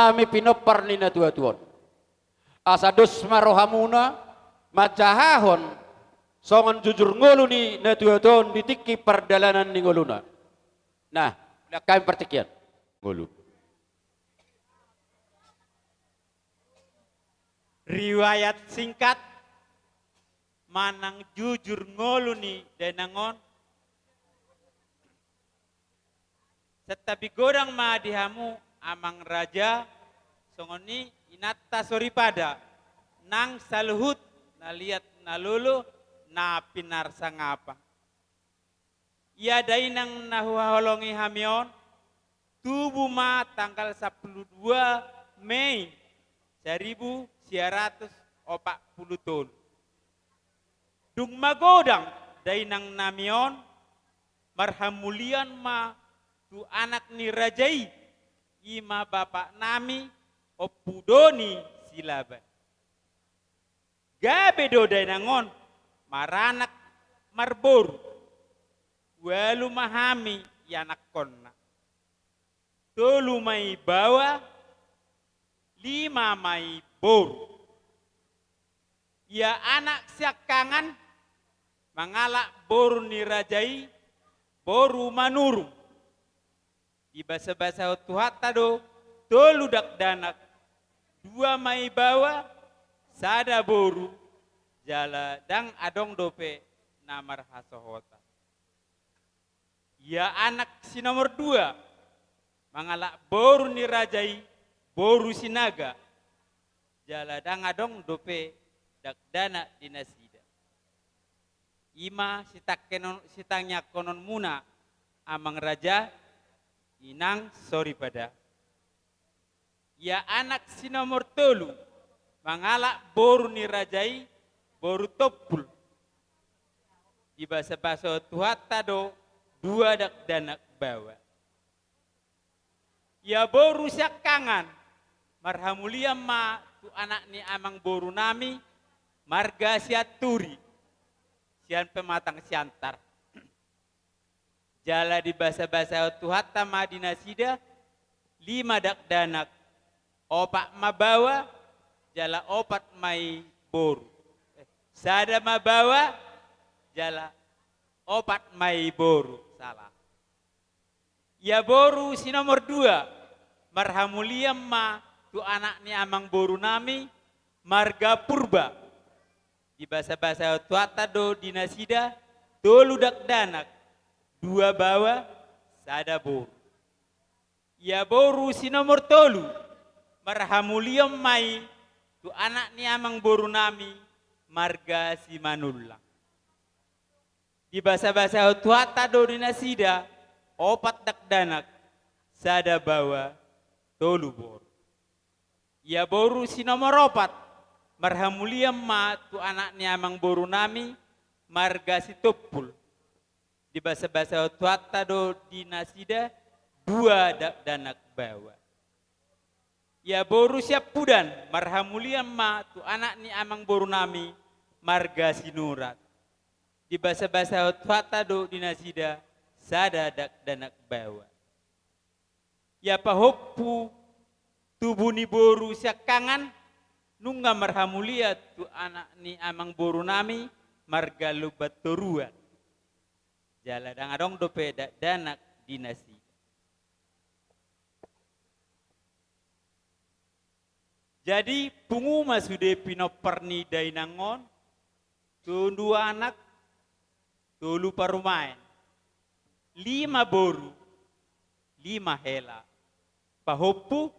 hami pinopar ni na tuan. Asados marohamuna macahahon songon jujur ngulu ni na tuan ditiki perdalanan ni nguluna. Nah, kami pertikian ngulu. Riwayat singkat manang jujur ngolu ni denangon setapi godang madihamu amang raja songoni inatta soripada nang saluhut naliat nalulu na pinarsa ngapa ia dainang nahuholongi hamion tubuh ma tanggal 12 Mei 1940 tahun. Dung magodang dainang namion marhamulian ma tu anak ni rajai ima bapak nami opudoni silaban. Gabe do dainangon maranak marbor walu mahami yanak konna. Tolu mai bawa 5 mai bor. Ya anak siakangan mangalak boru nirajai boru manurung. Di bahasa-bahasa tuhatta do tolu dak danak 2 mai bawa sada boru jala dang adong dope namar hasohota. Ya anak si nomor 2 mangalak boru nirajai boru sinaga jala dang adong dope dak dana dinasida. Ima sitangnya konon muna amang raja inang sorry pada. Ya anak si nomor 3 mangalak boru ni rajai boru topul. Di bahasa-bahasa tuhatta do 2 dak danak bawa. Ya boru syakangan marhamulia ma tu anak ni amang boru nami marga siaturi sian pematang siantar jala di bahasa-bahasa tuhatta madina sida 5 dak danak opak mabawa jala 4 mai boru sada mabawa jala 4 mai boru salah ya boru si nomor 2 marhamulia ma tu anak ni amang boru nami marga purba di bahasa-bahasa tuata do dinasida dolu dak danak 2 bawa sada boru ya boru si nomor 3 marhamulia mai tu anak ni amang boru nami marga si manulang di bahasa-bahasa tuata do dinasida 4 dak danak sada bawa tolu boru. Ya boru si nomor 4 marhamulia ma tu anak ni amang boru nami marga si topul. Di bahasa-bahasa tuata do dinasida 2 dak danak bawa. Ya boru siap pudan marhamulia ma tu anak ni amang boru nami marga si nurat. Di bahasa-bahasa tuata do dinasida sada dak danak bawa. Ya pahoppu tubuh ni boru syakangan nungga marhamulia tu anak ni amang boru nami marga lubat toruan. Jala dang adong dope danak dinasi. Jadi pungu masude pinoperni dainangon tu 2 anak tolu parumain 5 boru 5 hela pahoppu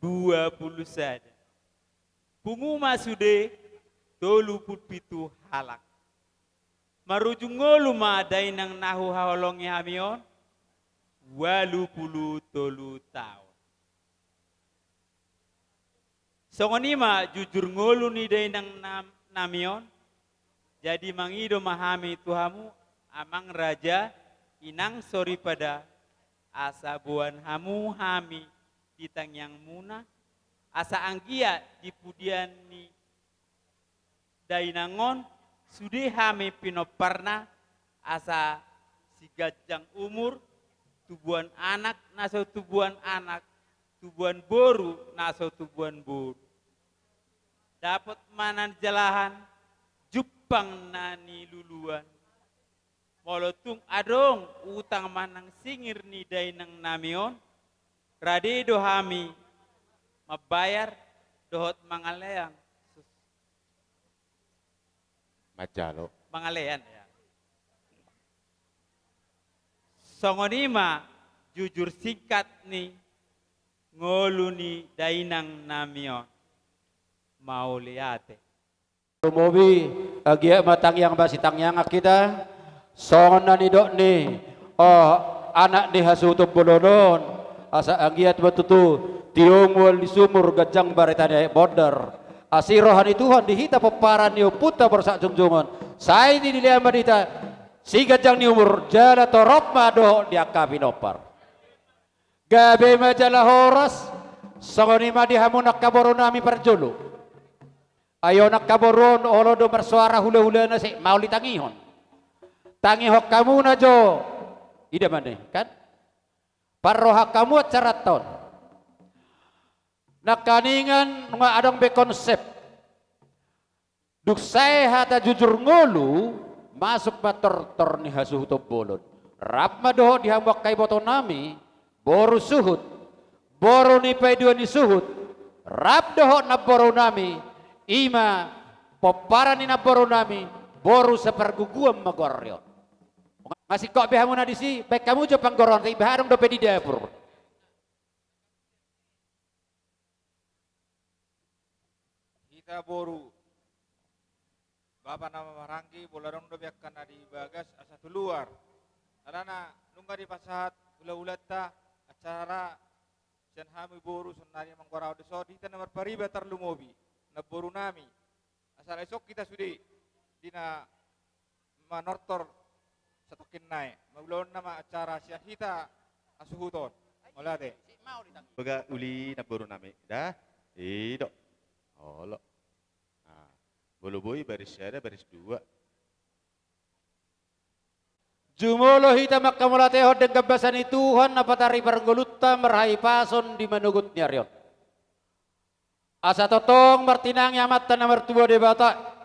20 sada. Pungu masude tolu putpitu halak. Marujung ngolu ma dainang nahu haolongi hamion 83 tahun. Songoni ma jujur ngolu ni dainang namion jadi mangido mahami tuhamu amang raja inang sori pada asa buan hamu hami ditang yang muna asa anggia di pudian ni dainangon sude hami pinoparna asa si gajang umur tubuan anak naso tubuan anak tubuhan boru naso tubuhan boru. Dapat manan jalahan Jepang nani luluan. Molotung adong utang manang singir ni dainang namion. Rade dohami mabayar dohot mangaleang. Majalo. Mangalean ya. Songonima jujur singkat ni ngolu ni dainang namion. Mau liate. Mobi agia matang yang basitang yang kita songon nani dok ni anak ni hasutup bolonon asa agiat batutu tiung wal di sumur gajang baretane border asirohan Tuhan dihita peparan ni puta bersak jungjungan saya di dilihat madita si gajang ni umur jala torop mado dia kabinopar gabe majalah horas songon ni madi hamunak kaboronami perjulu ayo nak kaboron olo do bersuara hula-hula nasi mau ditangihon tangihok kamu na jo ida mana kan paroha kamu caraton nakaningan nga adong be konsep duk saya hata jujur ngulu masuk mator ni hasuh bolon rap madoho dihambak kay boto nami boru suhut boru ni paiduan ni suhut rap doho na boru nami ima poparan ni na boru nami boru seperguguam magoryo ngasih kok behamu na disi baik kamu jo panggoron tapi beharong dope di dapur kita boru Bapak nama Marangki bolarong do biakkan adi bagas asa tuluar alana nungga di pasahat ula-ulata acara jan hami boru sunari manggorau deso di nomor pariba terlumobi na boru nami asal esok kita sudi dina manortor satokin naik maulon nama acara syahita asuhuton olate baga uli na boru nami dah idok olo nah bolu boy baris ada baris dua jumulo hita makamulate hodeng gabasan Tuhan napatari pergolutta merhai pason di manugut nyarion asa totong martinang yamat tanah mertua de bata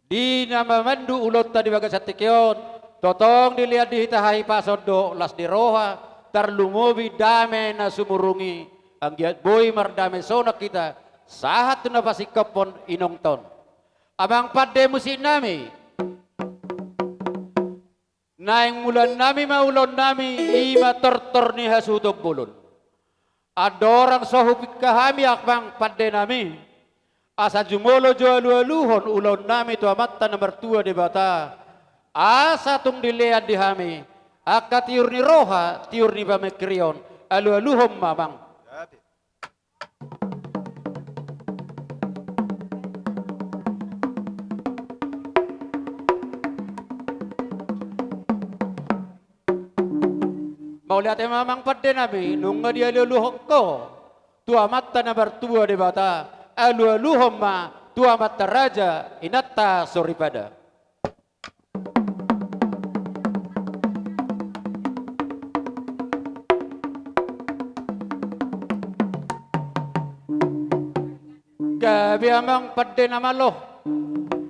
di nama mandu ulot tadi bagas satikion totong dilihat di hitahai pasodo las di roha tarlumobi dame na sumurungi anggiat boy mardame sonak kita sahat tu nafasi kepon inong ton abang pade musim nami naing mulan nami maulon nami ima tortor ni hasutok bulun adorang sohupik kahami akbang pade nami asa jumolo jualu-aluhon ulon nami tu amatta nomor 2 di bata asa tung dilihat di hami aka tiur ni roha tiur ni pamekrion alu-aluhom mamang mau lihat mamang pade nabi nungga dia luluhok ko tua mata nomor 2 di bata alu-aluhom ma tua mata raja inatta soripada gabi amang pade nama loh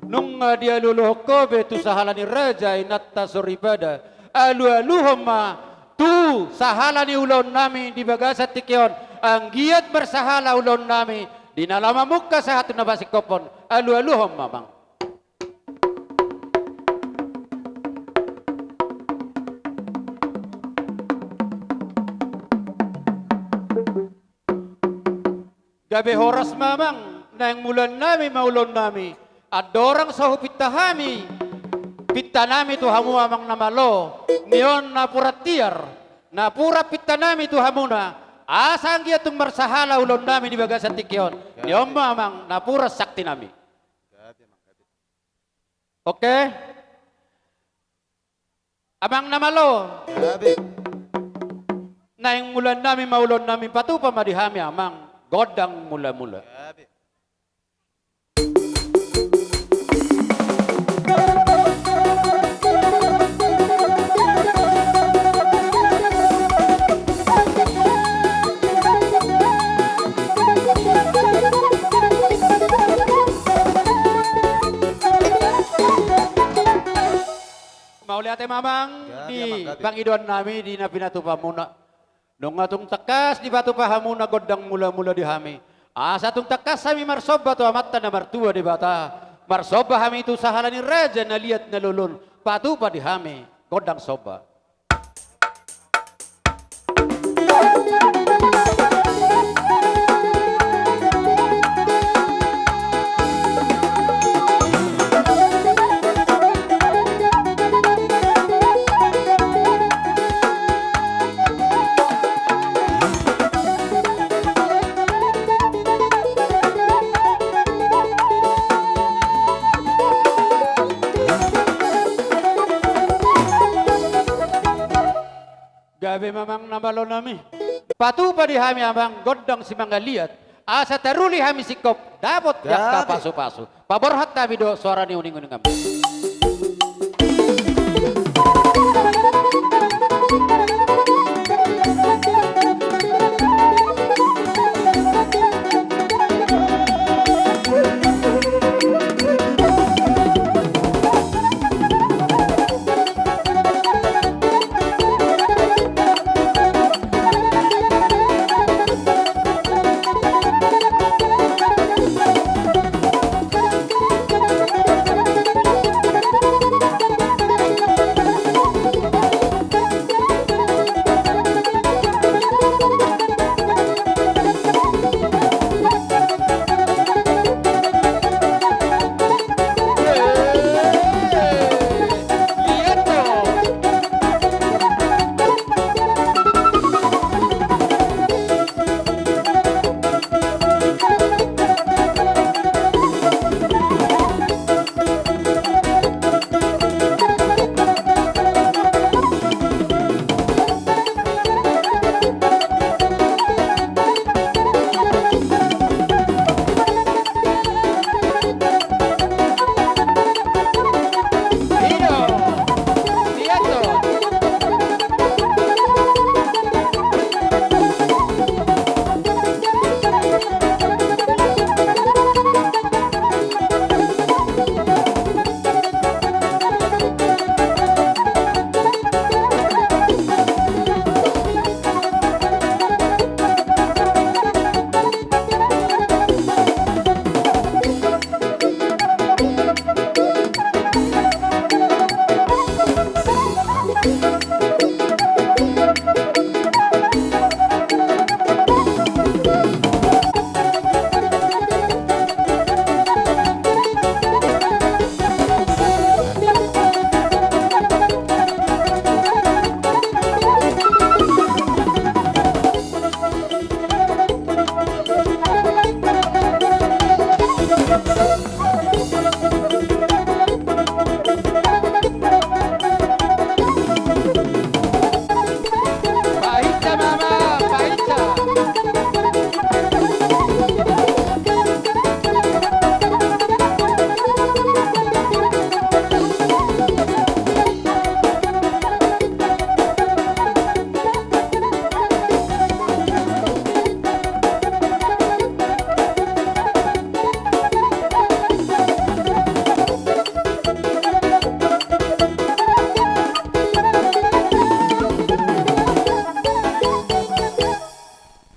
nungga dia luluhok ko betu sahalani raja inatta soripada alu-aluhom ma tu sahala ni ulon nami di bagasat tikion ang giat bersahala ulon nami di nalama muka sahat na basik kopon alu-aluhom mamang gabe horas mamang nang mulan nami maulon nami adorang sahupit tahami pitanami tu hamu amang namalo nion napura tiar napura pitanami tu hamuna asang dia tung bersahala ulon nami di bagasan tikion nion amang napura sakti nami oke amang namalo naing mulan nami maulon nami patupa madihami amang godang mula-mula lihat mamang Gabi, di Amang, gabi. Bang Idon nami di Napinatu Pamuna. Nung atung tekas di batu pahamuna godang mula-mula di hami. Satung tekas kami marsoba tu amat na martua di bata. Marsoba hami itu sahalani raja na liat na lulun. Patu pa di hami godang soba. Gabi mamang nambalo nami. Patu pa di hami amang godang si mangga liat. Asa teruli hami sikop. Dapat jakta Gabi. pasu-pasu. Paborhat tabi do suara ni uning-uning kami. Lihat dong. Lihat dong. Lihat dong. Baita mama, baita.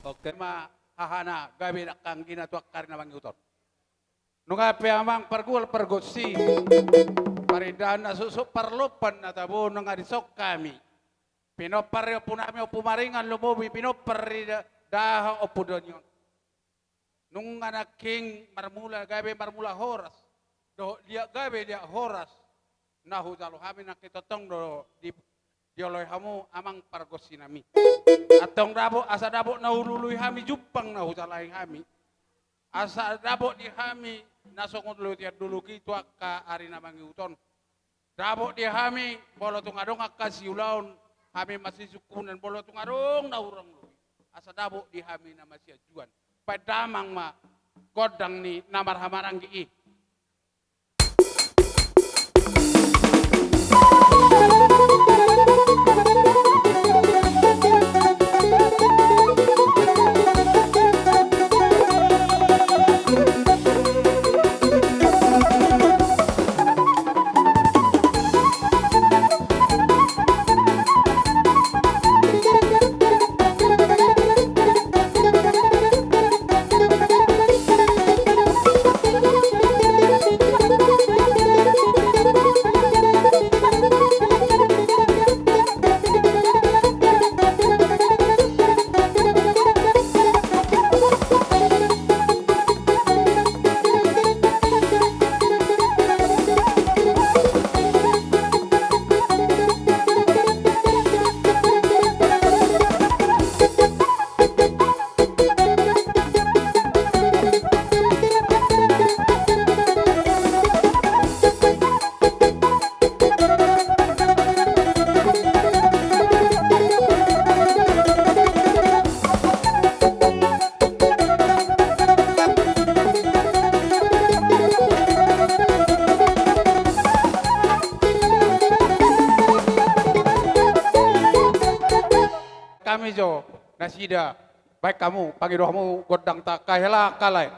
Oke ma hahana gabi nak kang ginatuak karena manguton. Nunga amang pergul pergosi. Paridana susu perlupan atau nunga disok kami. Pinopar yo punami pumaringan lumubi pinopar dah opudonyon. Nunga na king marmula gabi marmula horas. Do dia gabi dia horas. Nahu jalo kami nak kitotong do di dioloy hamu amang pergosi nami. Atong dabo asa dabo naulului hami jupang nahu jalai hami. Asa dabo di hami nasongon dulu tiad dulu gitu ka arina mangiuton. Dabo di hami bolo tungadong akasi ulaun hami masih sukunan bolo tungadong naurang lui. Asa dabo di hami na masih ajuan. Padamang ma kodang ni namar hamarang gi. nasida baik kamu panggil rohmu godang tak kahela kalai.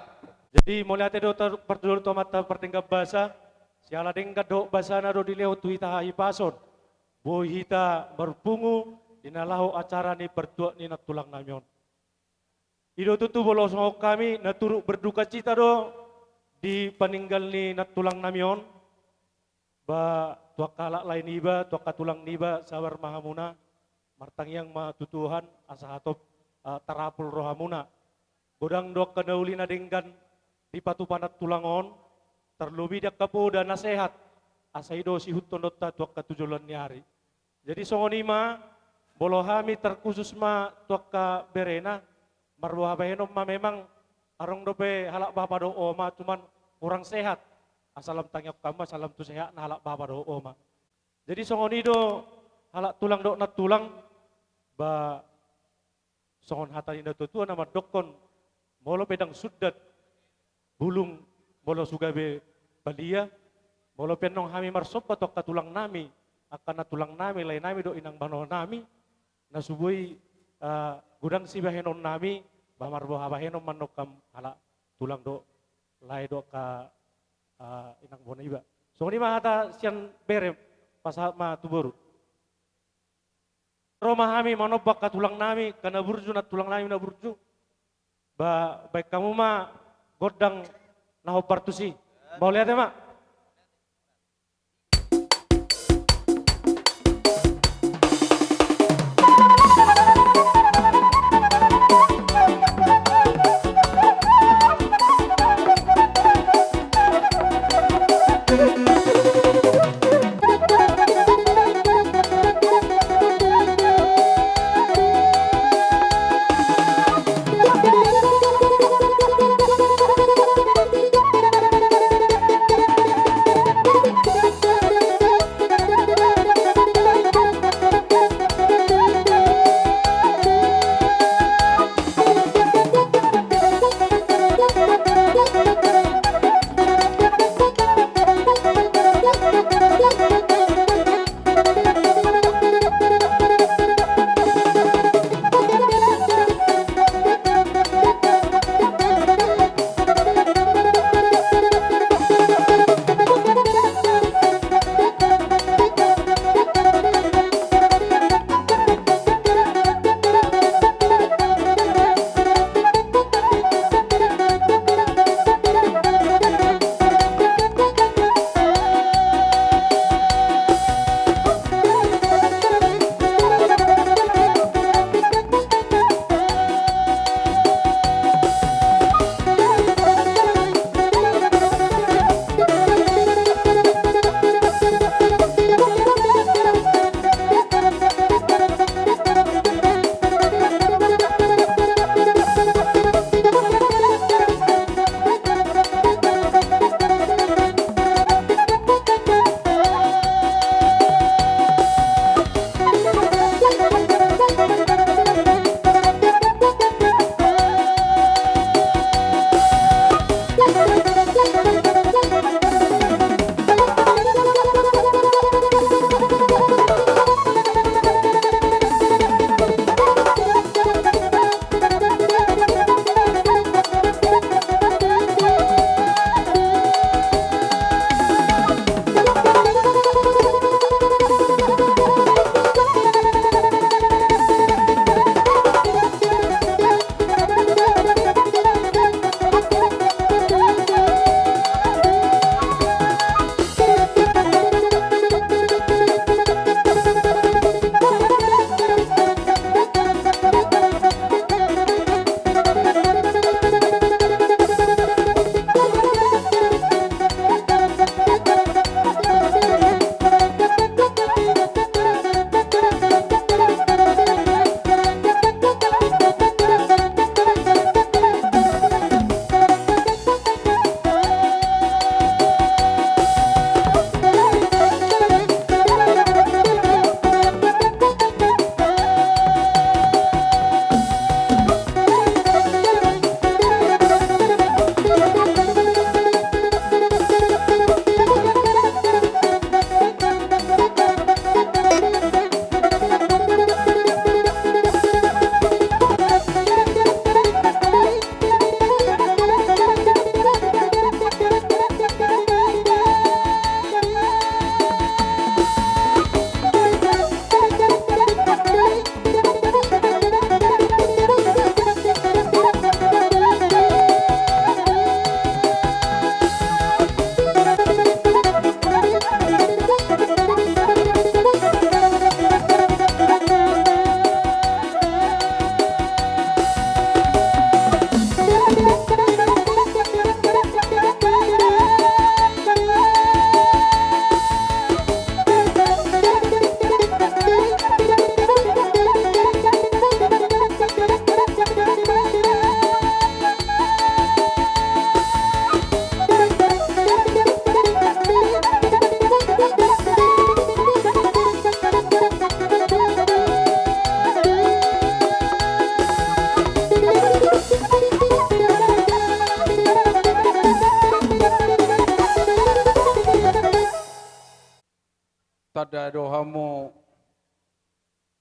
Jadi mulai do pertulur tomata pertingkap bahasa siala dengkat do bahasa na do dileo tuita hai pason. Boy hita berpungu dinalahu acara ni bertuak ni natulang namion. Ido tutu bolos kami naturuk berduka cita do di peninggal ni natulang namion. Ba tuak kalak lain iba, tuak katulang niba sabar mahamuna. Martang yang matutuhan asa hatop tarapul rohamuna. Godang dok kadauli na denggan di patu panat tulangon. Terlebih dak kapo dan nasehat. Asaido si hutondota tuak katujulan ni hari. Jadi songonima bolohami terkhusus ma tuak ka berena. Marwah bahenom ma memang arong dope halak bapa do oma cuman kurang sehat. Asalam tangyap kama salam tu sehat na halak bapa do oma. Jadi songonido halak tulang do na tulang ba songon hatani na tutua nama dokon molo pedang sudat bulung molo sugabe balia molo penong hami marsop patok katulang nami akan na tulang nami lain nami do inang bano nami na subui gudang si bahenon nami bamarbo habahenon manokam halak tulang do lai do ka inang bono iba so ni hata sian bere pasal ma tuburu Roma kami manobak ka tulang nami kana burju na tulang nami na burju ba baik kamu ma godang naho partusi mau lihat ya mak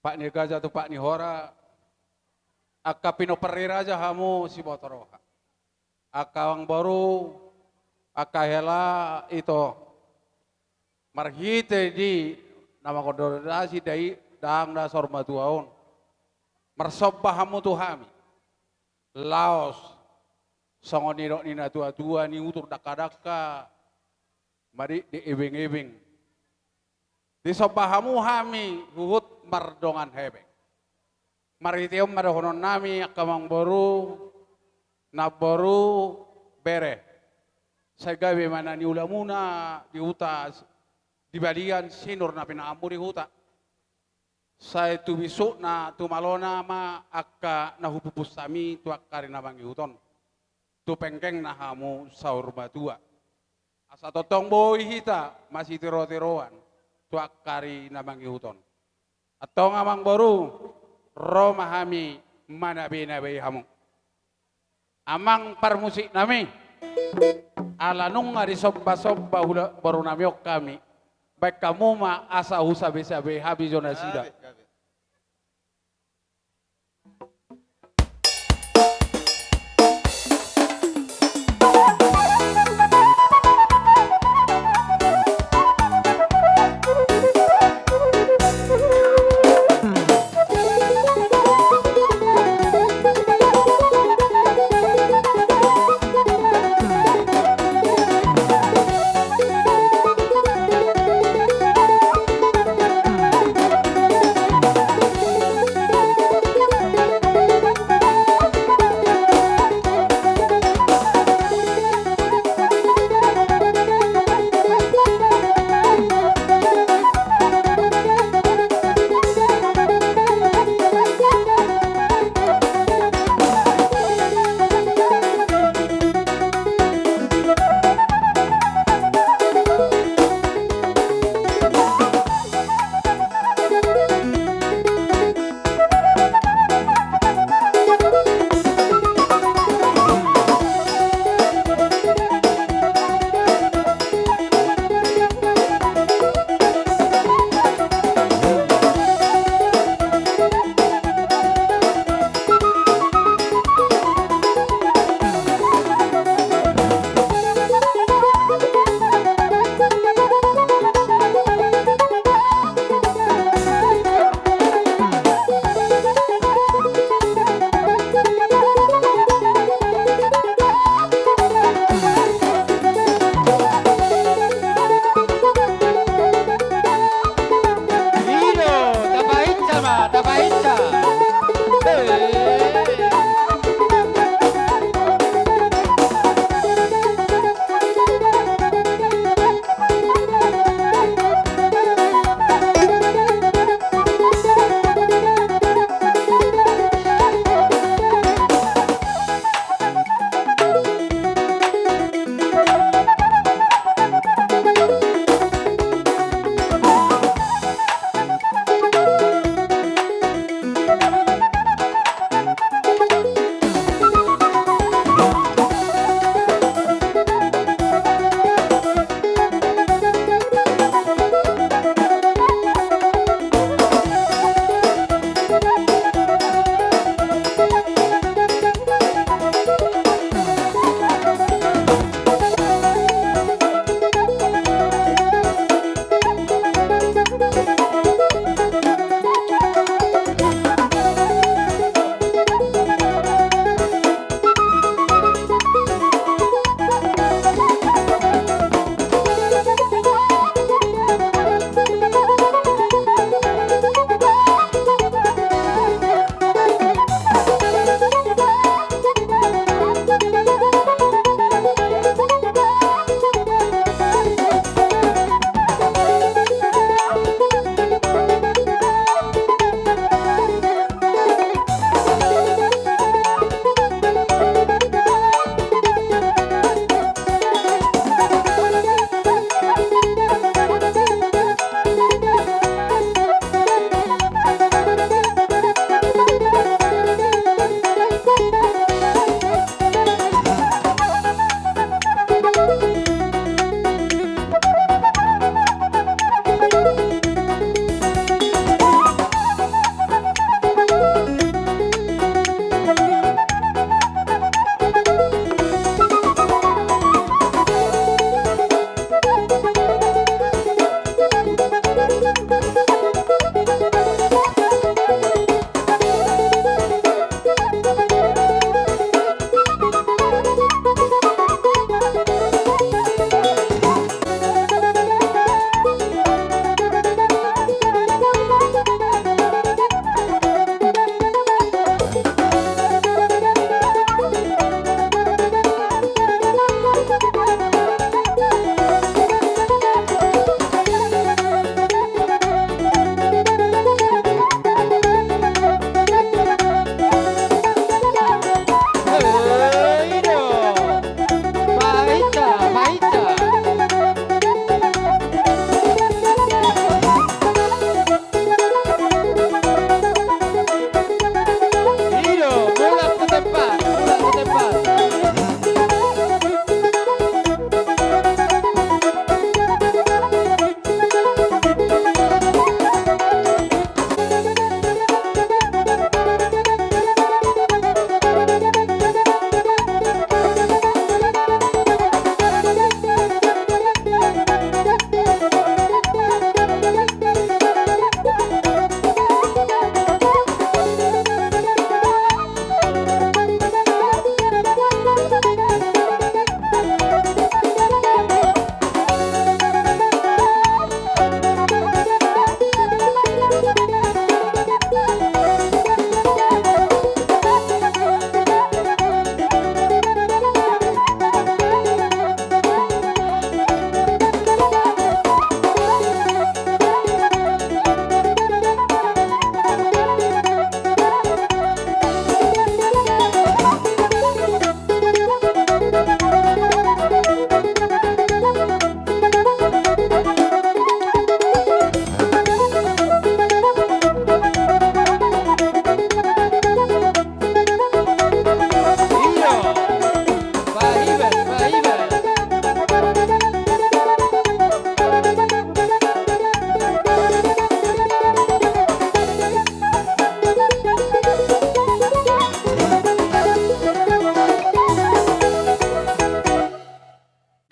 Pak ni Gaja tu Pak ni Hora, aka pino perira aja hamu si botoroha. Aka wang baru, aka hela itu marhite di nama kodorasi dari dang da sorma tuaon. Mersobah hamu tu hami. Laos songoni dok nina tua-tua ni utur daka-daka. Mari di ebeng-ebeng. Di sobahamu hami huhut mardongan hebeng. Mari tiom madahonon nami akamang boru naboru bere. Saya gawe mana ni ulamuna di huta di balian sinur na pinaamuri huta. Saya tu bisuk na tu malona ma akka na hupupus sami tu akkari na bangi huton. Tu pengkeng na hamu saur batua. Asa totong boy hita masih tiro-tiroan tu akkari na bangi huton. Atau ngamang baru Roma hami mana bina bayi hamu. Amang parmusik nami alanung ngari sobba-sobba hula baru nami ok kami. Baik kamu ma asa husabe-sabe habis zona sida.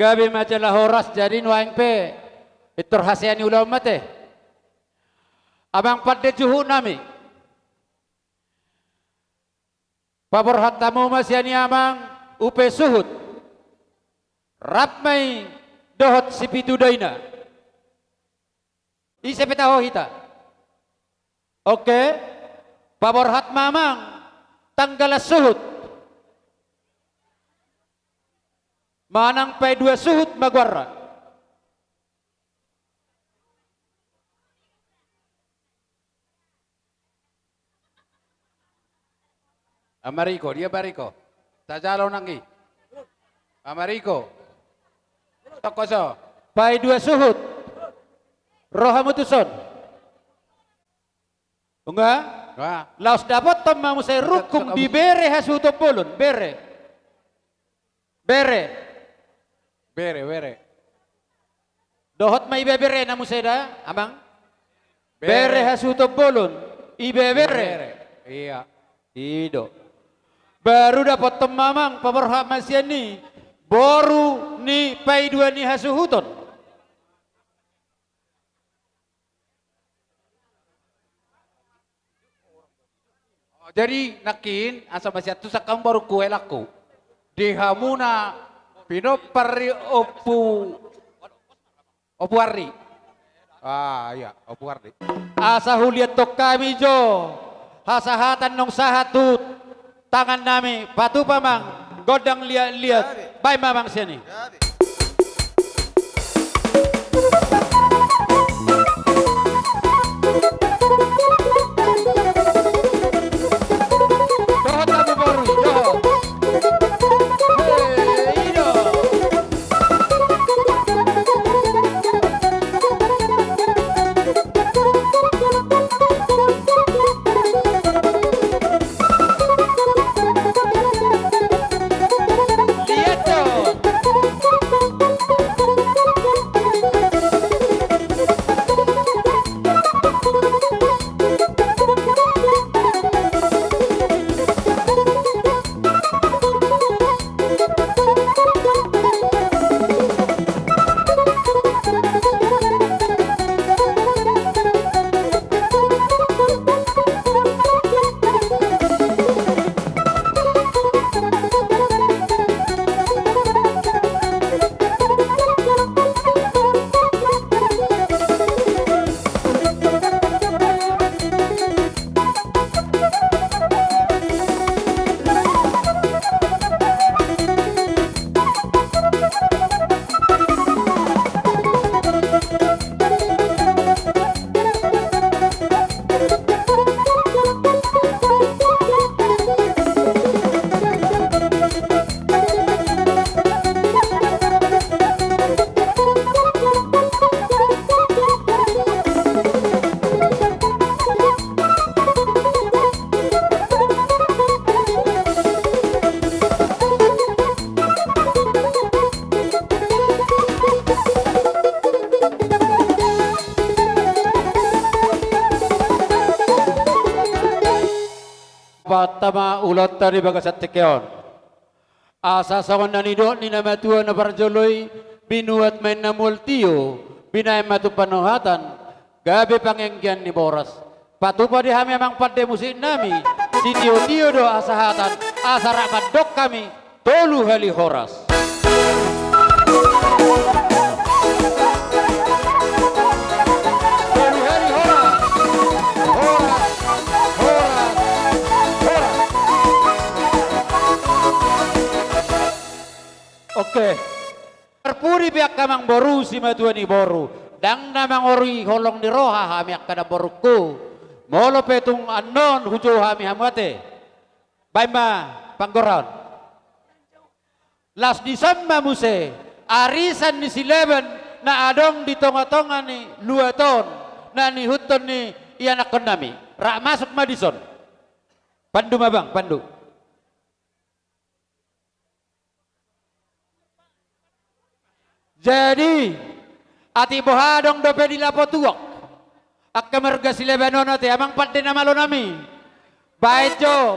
Gabi majalah horas jadi nuaing pe. Itur hasiani ulah umat Abang pada juhu nami. Pabor hatamu masyani amang upe suhut. Rapmai dohot sipitu daina. Ise petaho hita. Oke. Pabor hat mamang tanggal suhut. Manang pay dua suhut magwarra. Ameriko, dia bariko. Tajalo nangi. Ameriko. Tokoso. Pay dua suhut. Rohamutuson. Enggak? Wah, Laos dapat tamamu saya rukung di bere hasuto polon. Bere. Bere. bere. Dohot may bebere namu saya da, abang. Bere hasuto polon. Ibe bere. Iya. Ido. Baru dapat temamang pamerhamasian ni. Boru ni pay dua ni hasuhuton. Jadi nakin asa masih tu sakam baru kue laku. Dihamuna pinopari opuari. Ah iya, opuari. Asa huliat tok kami jo. Hasahatan nong sahatut. Tangan nami patu pamang godang liat-liat. Bay mamang sini. Dohot kamu baru, dohot. Hei, ido. Lihat dong. Patama ulot tadi bagasat tekeon. Asa sawan nanido ni nama tua na parjoloy binuat main na multiyo binay matu panuhatan gabi pangenggian ni boras. Patupa di hami amang pade musik nami si tio do asahatan asa rapat dok kami tolu hali horas. Tolu hali horas. Horas. Horas. Oke. Perpuri biak kamang boru si matuan ni boru. Dang namang ori holong di roha hami akada boruku. Molo petung anon hujo hami hamate. Baima panggoran. Las di samba muse. Arisan ni sileben na adong di tonga-tonga ni luaton. Na ni huton ni ianak nami. Rak masuk Madison. Pandu mabang, pandu. Jadi ati bohadong dope di lapo tuok. Akka merga si Lebanono te amang pande na malo nami. Baik jo.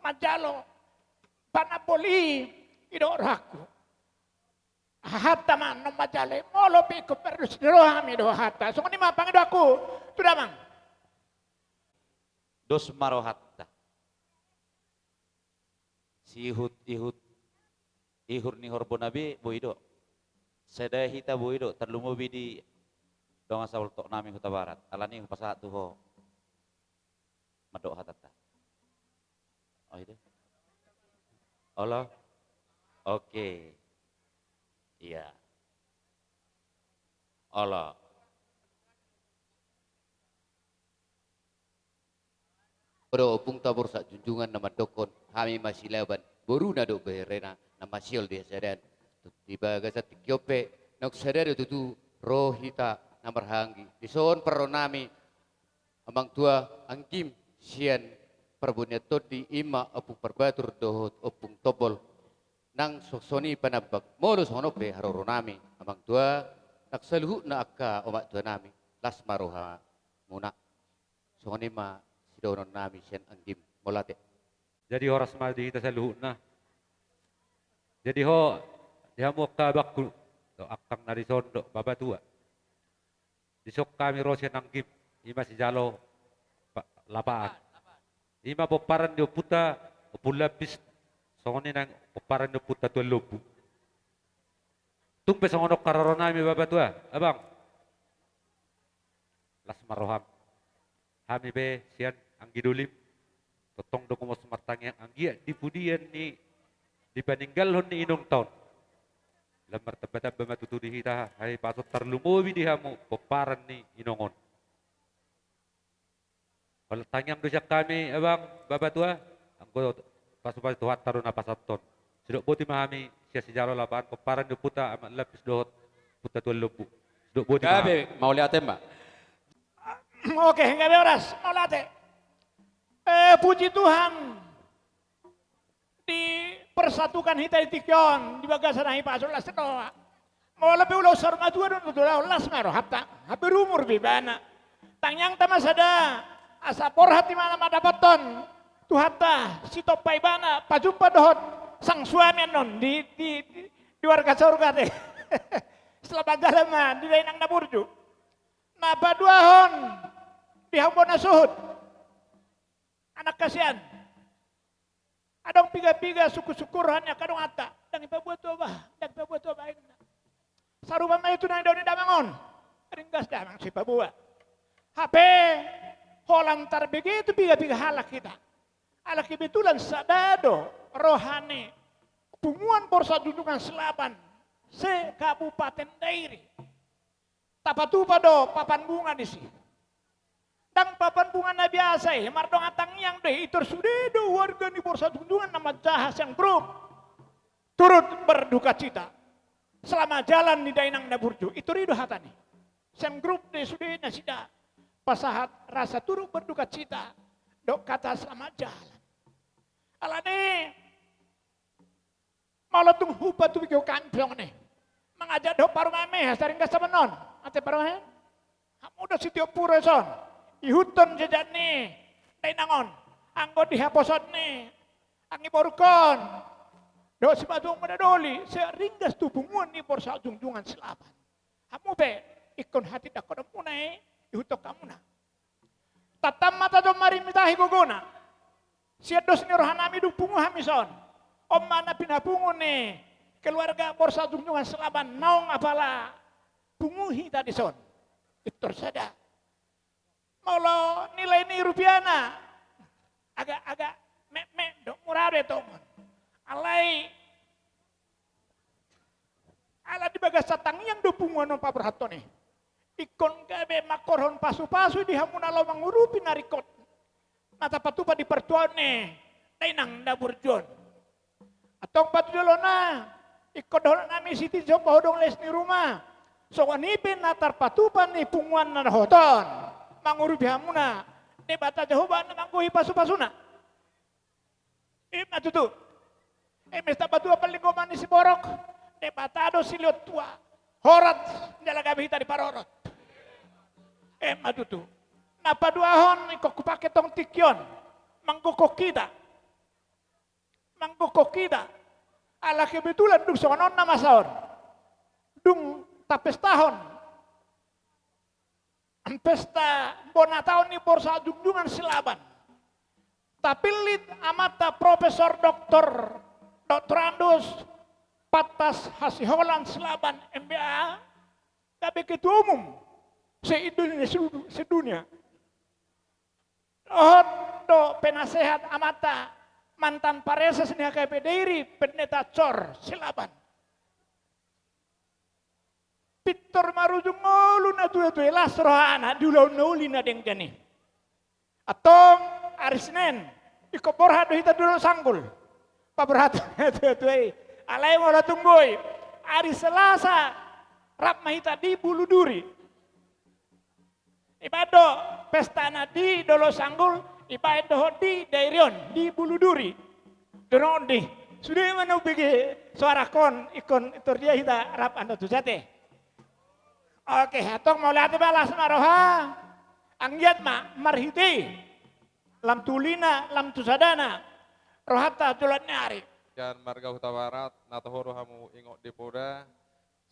majalo panapoli ido raku hatta man no majale molo pi ko perus rohami do hatta so ni mapang do aku tudamang Dos marohatta. Si ihur ni horbo nabi boido. Sedaya hita boido terlumubi di donga sawul tok nami huta barat. Alani pasat tu ho. Madok hatata. Oh itu. Allah. Oke. Iya. Allah. Bro, opung tabur sak junjungan nama dokon, kami masih leban, baru nado berena nama siol dia sedan. Tiba gasat kiope, nak sadar itu rohita namar hanggi. Dison peronami, amang tua angkim sian perbunya todi ima opung perbatur dohot opung tobol. Nang soksoni panabak, molo sonope haroronami, amang tua nak seluhuk na akka omak tua nami, las maroha muna. Soni ma sidonon nami sian anggim molate. Jadi horas madi kita saluhna. Jadi ho dia mau kabak to akang nari sondo baba tua. Disok kami rosen anggim ima si jalo lapaan. Ima poparan dio puta pulapis songoni nang poparan dio puta tua lobu. Tumpe songonok kararona mi baba tua, abang. Las maroham. Hami be sian anggi dulim totong do kumos martang anggi di pudian ni di paninggal hon ni inong taon lamar tabata ba matutudi hita hay pasot tarlumowi di hamu peparan ni inongon wal tanyam do kami abang baba tua anggo pasu tuhat tarun apa saton sidok boti mahami sia sejaro lapaan peparan do puta amat lapis dohot puta tuan lubu sidok boti Gabe mau lihat mbak. oke ngabe oras molate puji Tuhan dipersatukan hita di tikyon di bagasan ahi pasul las doa mau lebih ulau sorma tua dan ulau las maro hapta hampir umur bibana tangyang tamas ada asapor hati mana madapaton tuhata si topai bana pajumpa dohot sang suami non di warga surga teh setelah bagalama di lainang naburju napa duahon di hambona suhud anak kasihan adong piga-piga syukur-syukurannya kadong ata dan ipabuat toba ina sarupa may itu nang daw ni damangon ringgas damang si pabua HP holantar begitu piga-piga halak kita ala kebetulan sadado rohani punguan borsa junjungan selaban se Kabupaten Dairi tapatupa do papan bunga di sini dan papan bunga na biasa mardong atang yang deh itu sudah do warga ni borsa junjungan nama jahas yang grup turut berduka cita selama jalan di dainang naburju itu rido hatani sen grup deh sudah nasida pasahat rasa turut berduka cita dok kata selama jalan alane malatung hupa tu bikyo kampiong nih mengajak do parumame hasaring kasabanon ate parumame hamu do sitio puro son ihuton jejak nih dainangon anggo dihaposot nih angi borukon do si badung madadoli seringgas tubunguan ni borsa junjungan selaban hamu be ikon hati dakodom punai ihutok kamuna tatam mata do mari mitahi gogona siados ni rohanami dupungu hamison om mana pinapungu nih keluarga borsa junjungan selaban naung apala punguhi tadi son itu sada mau nilai ni rupiahna agak me dok murah deh tomon alai ala di bagas satang yang dupunguan on pabrahato nih ikon gabe makorhon pasu-pasu di hamuna lo mangurupi narikot mata patupa di pertuane dainang daburjon atong patujolona ikon dolan nami siti jopo hodong les ni rumah so wanipin natar patupan ni punguan na hoton mangurupi hamuna debata jahoban mangguhi pasu-pasuna matutu mesta batu paling gomani si borok debatado siliot tua horat jalaga bihita di parorot matutu napa duahon iko kupake tong tikyon manggukok kita mangkukok kita. Ala kebetulan dung sonon nama sahon. Dung tapes tahun. Pesta bona tahun ni borsa junjungan silaban. Tapi lid amata Profesor Dr. Andus Patas Hasiholan Silaban MBA tapi ketua umum sedunia. Do penasehat amata mantan pareses ni KPDIRI pendeta Cor Silaban. Pitor marujung ngolu na tuwe las rohana diulau nauli na dengkani. Atong hari Senin iko borha do hita dulu sanggul. Paberhatu tuwe alai mau tunggoy. Hari Selasa rap mahita di Bulu Duri. Ibado pestana di dolo sanggul ibado di Dairion di Bulu Duri. Donondi sudah mana bagi suara kon ikon itu dia hita rap anda tu jate. Oke, atong mau lihat balas maroha. Angyat ma marhiti. Lam tulina, lam tusadana. Rohata tulat nyari. Dan marga huta barat, natahoro hamu ingok depoda.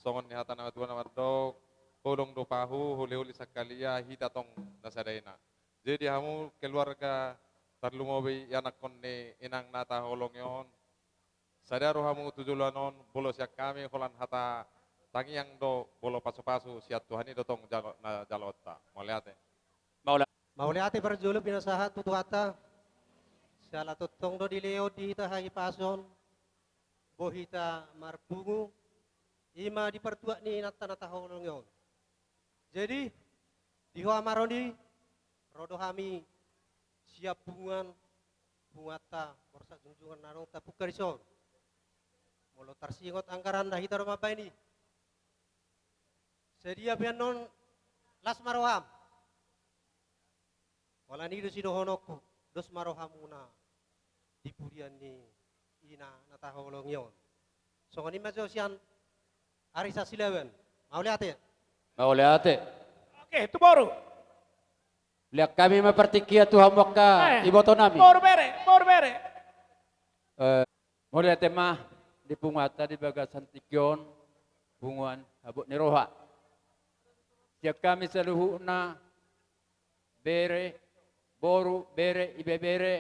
Songon ni hata na tuan amadok. Kolong do pahu, huli-huli sakalia, hitatong nasadaina. Jadi hamu keluarga tarlumobi yanak konne inang nata holong yon. Sadaro hamu tujulanon, bolos yak kami holan hata tangi yang do bolo pasu-pasu siat Tuhan itu tong jalota. Mau lihat ya? Mau lihat berjuluk binasahat tutuhata. Siala tutong do dileo di tahahi pason. Bohita marpungu. Ima di pertua ni nata-nata holong yon. Jadi di Maroni rodo hami siap bungan bungata borsa junjungan nanong tapu karison. Molo tarsingot anggaran dah hita rumah ini. Sedia pianon las maroham. Wala ni do sinohonoku dos marohamuna di purian ni ina nataholong yon. So ngani majo sian arisa silawan. Mau lihat ya? Mau lihat ya? Oke, itu baru. Lihat kami mempertikia Tuhan Moka iboto nami. Baru bere. Mau lihat mah di pungata di bagasan tikion bunguan habuk ni roha. Siap kami seluruhna bere, boru, bere, ibe bere,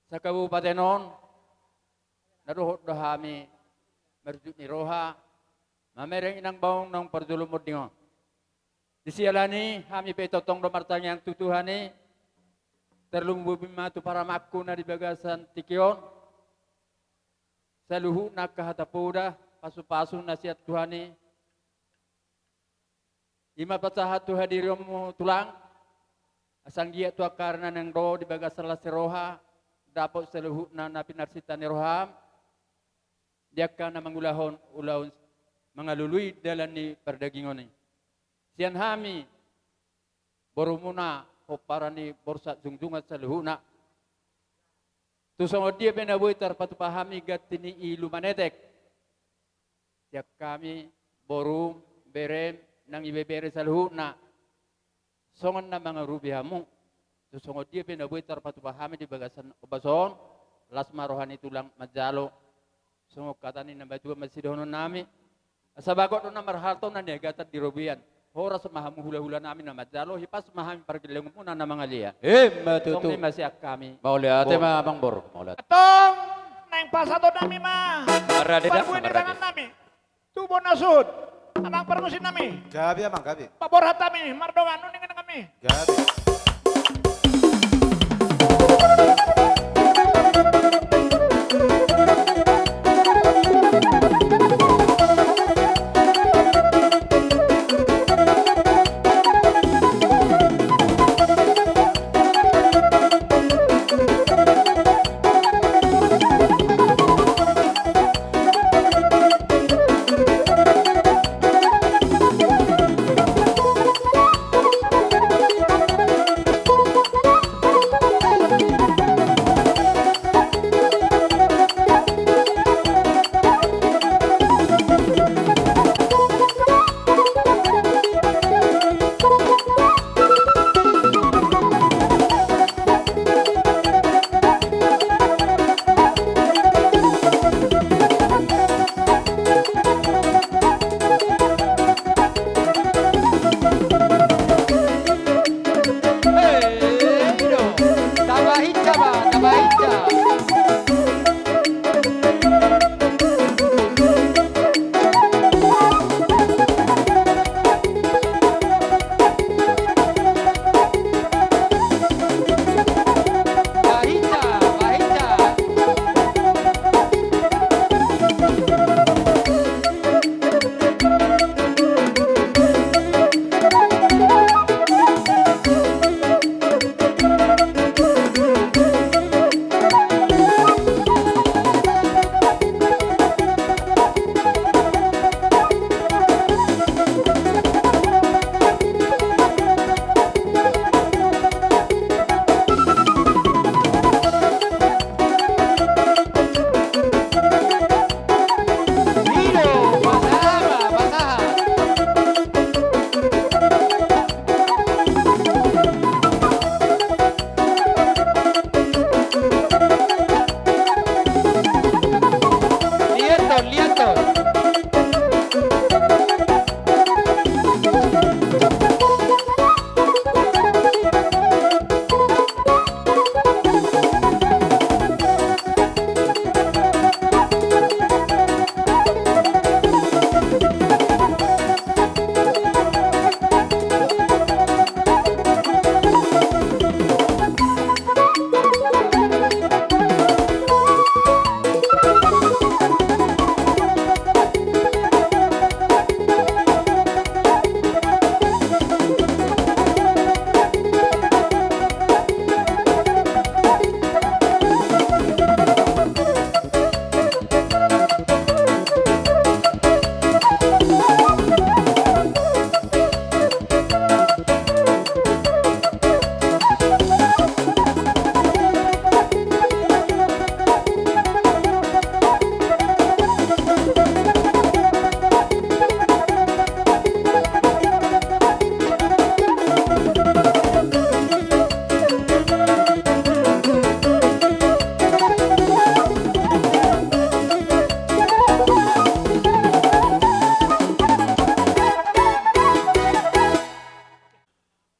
sa kabupatenon, naruhot do kami merjuk ni roha, mamereng inang baong ng pardulumod niyo. Di siyalani, kami petotong do martanya yang tutuhani, terlumbubi matu para makku na di bagasan tikion, seluruhna kahatapuda, pasu-pasu na siat Tuhani, ima pasahat tu hadirimu tulang asang dia tu karena nang do di bagas salah seroha dapat seluhuna na pinarsita ni roham dia kana mangulahon mangalului dalan ni perdagingon ni sian hami borumuna o para ni borsa jungjungan seluhuna tu sangod dia penabuy tarpatu pahami gatini ilumanetek dia kami borum berem nang ibebere sa luhuna songon na mga rubihamu so songod dia pinabuhi tarpatu pahami di bagasan obason las marohan itu lang majalo songog katani na badua masidonon nami sa bagot na marhalto na niya gatat di rubian horas mahamu hula-hula namin na majalo hipas mahami pargilang muna na mga liya Matutu. song ni masiak kami Mau lihat mah Bang Bor. Mau lihat. Atong naing pasado nami mah. Marada, Pagbuin marada. tangan nami. Tubo nasud. Amang permusin nami. Gabi amang gabi. Paborhat kami. Mardongan nuningan kami. Gabi.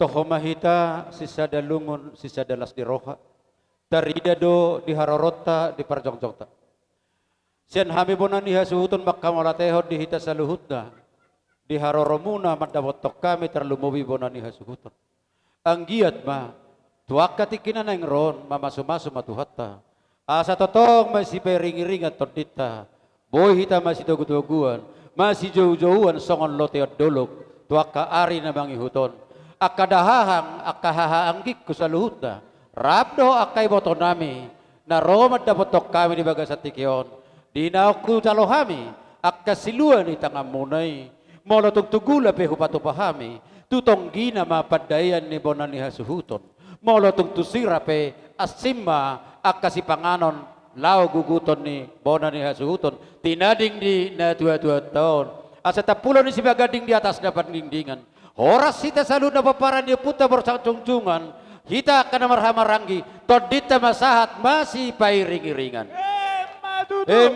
Tohomahita sisada lungun sisada las di roha. Taridado di harorota di parjongjongta. Sian hami bonan iha suhutun makkamalateho di hita saluhutna. Di haroromuna madabotok kami terlumubi bonan iha suhutun. Anggiat ma tuaka tikina nang ron mamasu-masu matuhatta. Asa totong masih peringi-ringat tordita. Boy hita masih dogu-doguan. Masih jauh-jauhan songon lote dolog. Tuaka ari na mangihuton. Akadahahang akahahaanggik ko sa luhutna. Rabdo akay boto nami. Na romad na botok kami di baga sa tikyon. Di na ako talohami. Akasiluan itang amunay. Molo tugtugula pe hupatupahami. Tutong gina mapadayan ni bonan ni hasuhuton. Molo tugtusira pe asimma akasipanganon. Lao guguton ni bonan ni hasuhuton. Tinading di na 2 tahun. Asa tapulo ni si bagading di atas dapat dingdingan. Horas kita selalu na paparan dia puta bersangcungcungan. Kita akan marhamaranggi. Todita masahat masih pairingi-ringan.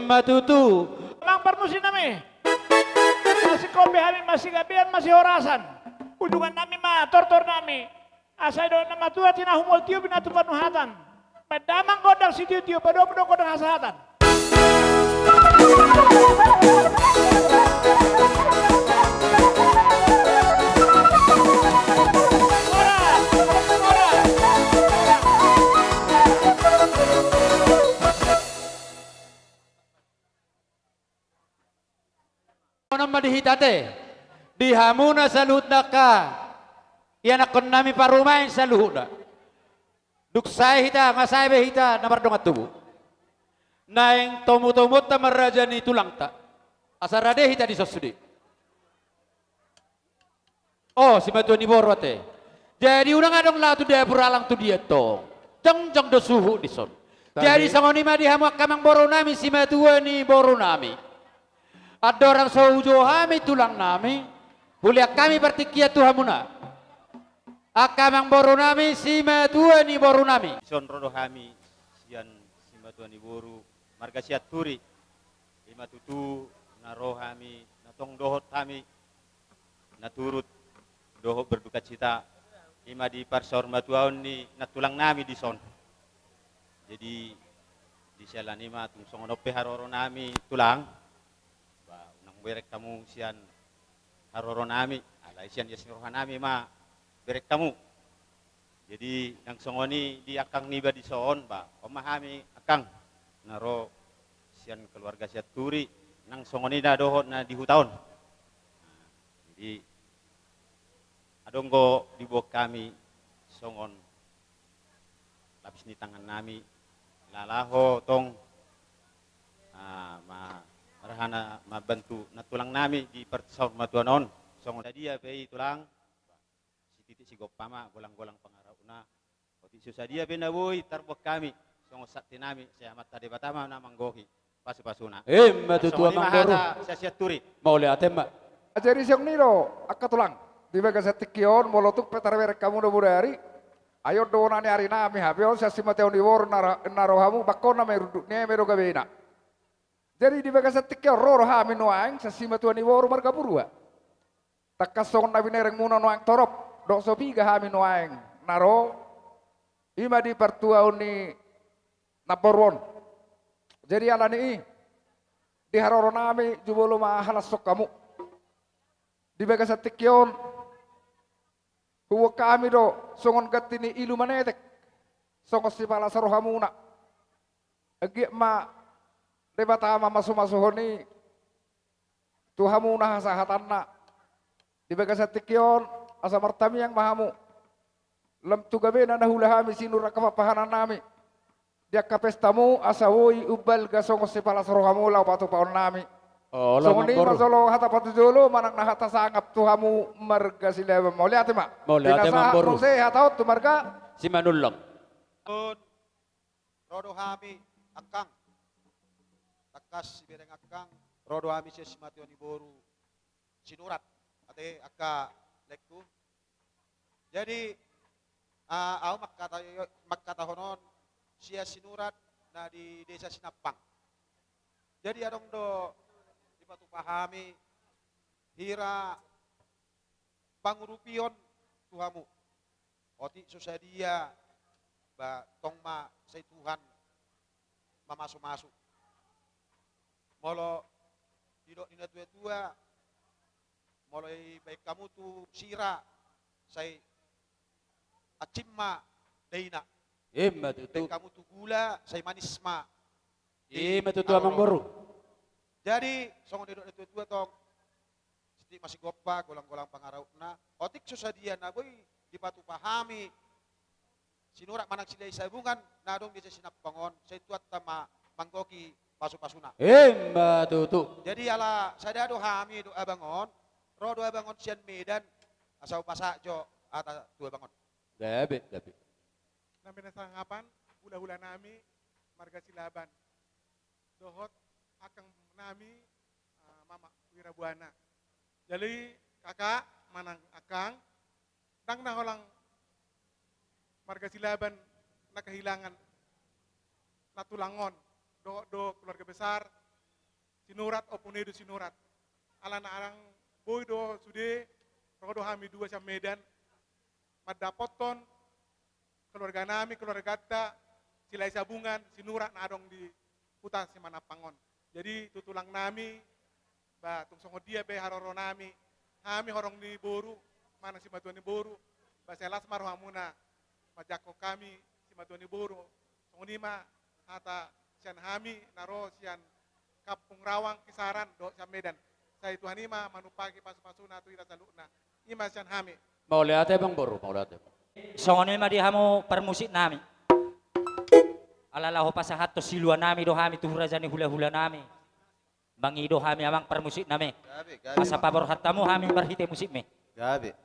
Matutu. Lang permusin nami. Masih kobe kami, masih gabian, masih horasan. Ujungan nami ma, tortor nami. Asai do nama tua tina humol tiu binatu panuhatan. Padamang godang si tiu padom-padom godang hasahatan. Nama dihitate dihamuna saluhutna ka yan akon nami parumain saluhutna duksay hita ngasay be hita namardong atubu naing tomu-tomut ta maraja ni tulang ta asarade hita disosudi oh si matuan ni borwate jadi unang adong la tu dia puralang tu dia tong jeng do suhu dison jadi sangoni ma dihamu kamang boru nami si matuan ni boru nami. Ada orang saujo kami tulang nami, kuliah kami bertikia Tuhamuna. Akamang boru nami, sima tua ni boru nami. Son rodo kami, sian sima tua ni boru, marga siat turi, lima tutu, naroh kami, natong dohot kami, naturut, dohot berduka cita, lima di parsor matuaon ni natulang nami di son. Jadi di sialan lima tung songonope haroro nami tulang. Berek kamu sian haroro nami, alai sian yasmiroha nami ma berek kamu. Jadi yang songoni di akang niba di soon ba, pemahami akang naro sian keluarga siat turi, nang songoni na dohot na di hutaon. Jadi adonggo di bawah kami songon lapis ni tangan nami lalaho tong marahana mabantu natulang nami di persaur matuanon songon dia pe tulang si titik si gopama golang-golang pangarauna oti susah dia pe naboy tarbok kami songon sakti nami saya mata de batama na manggohi pasu-pasuna matutu amang boru saya siat turi mau lihat ma Ajari siang nilo akka tulang di baga satikion molotuk petarwer kamu do budari ayo donane ari nami habion sa simateo ni wor narohamu bakona meruduk ne mero gabena. Jadi di baga satikyo roro hami noang sa simateo ni wor marga burua. Takasong nabi nereng muna noang torop dok sobiga hami noang naro ima di pertuaon ni naborwon. Jadi alani di haroro nami jubolo mahalas sok kamu. Di baga satikyon huwa kami do songon gatini ilu manetek songon si pala sarohamuna agi ma debatama masu-masuhoni tuhamuna hasahatanna di baga satikyon asa martami yang mahamu lam tugabena nahulahami sinura kapapahanan nami dia kapestamu asa woi ubal ga songon si pala sarohamula patu paon nami. Oh, Songoni masolo hata patujolo manang na hata sangap tuhamu marga sila mau lihat ma. Mau lihat boru. Saya hata tu marga si manulong. Rodo hami akang takas sibireng akang rodo hami si mationi boru sinurat ate akka lekku. Jadi aku makata honon sia sinurat na di desa Sinapang. Jadi adong do batu pahami hira pangurupion tuhamu Oti susadia ba tong ma say Tuhan mamasuk-masuk. Molo didok nina tua-tua mulai baik kamu tu sira say acimma deina. Imma Baik tutu. kamu tu gula say manisma. Imma tutu amang boru. Jadi songon didok nina tua-tua tong siti masih gopa golang-golang pangarautna. Otik susadia na boy dipatu pahami. Sinurak manang silai sabungan nadong di sinap pangon say tuat tama manggoki pasu-pasuna. Imma tutu. Jadi ala sada doa hami doa bangon, roh doa bangon sian Medan asau pasak jo ata dua bangon. Gabe. Nami nasangapan hula-hula nami marga silaban. Dohot akang nami mama Wirabuana. Jadi kakak manang akang dang naholang marga silaban na kehilangan natulangon do keluarga besar sinurat opunedo sinurat alana arang boy do sude rodo hami dua sa Medan madapoton keluarga nami keluarga gata silai sabungan sinurat na adong di hutan si Manapangon. Jadi tutulang nami ba tung songo dia be haroro nami hami horong di boru mana si matuan di boru ba selas marhamuna majako kami si matuan di boru songo lima hata sian hami naro sian Kampung Rawang Kisaran do sian Medan saya Tuhan ima manupagi pasu-pasuna tu ita salukna ima sian hami Mau lihat bang boru, mau lihat. Songon ma di hamo permusik nami. Alalaho pasahat to silua nami do hami tu hurajani hula-hula nami. Bangi do hami amang permusik nami. Asa pabor hatamu hami berhite musik me. Gabe.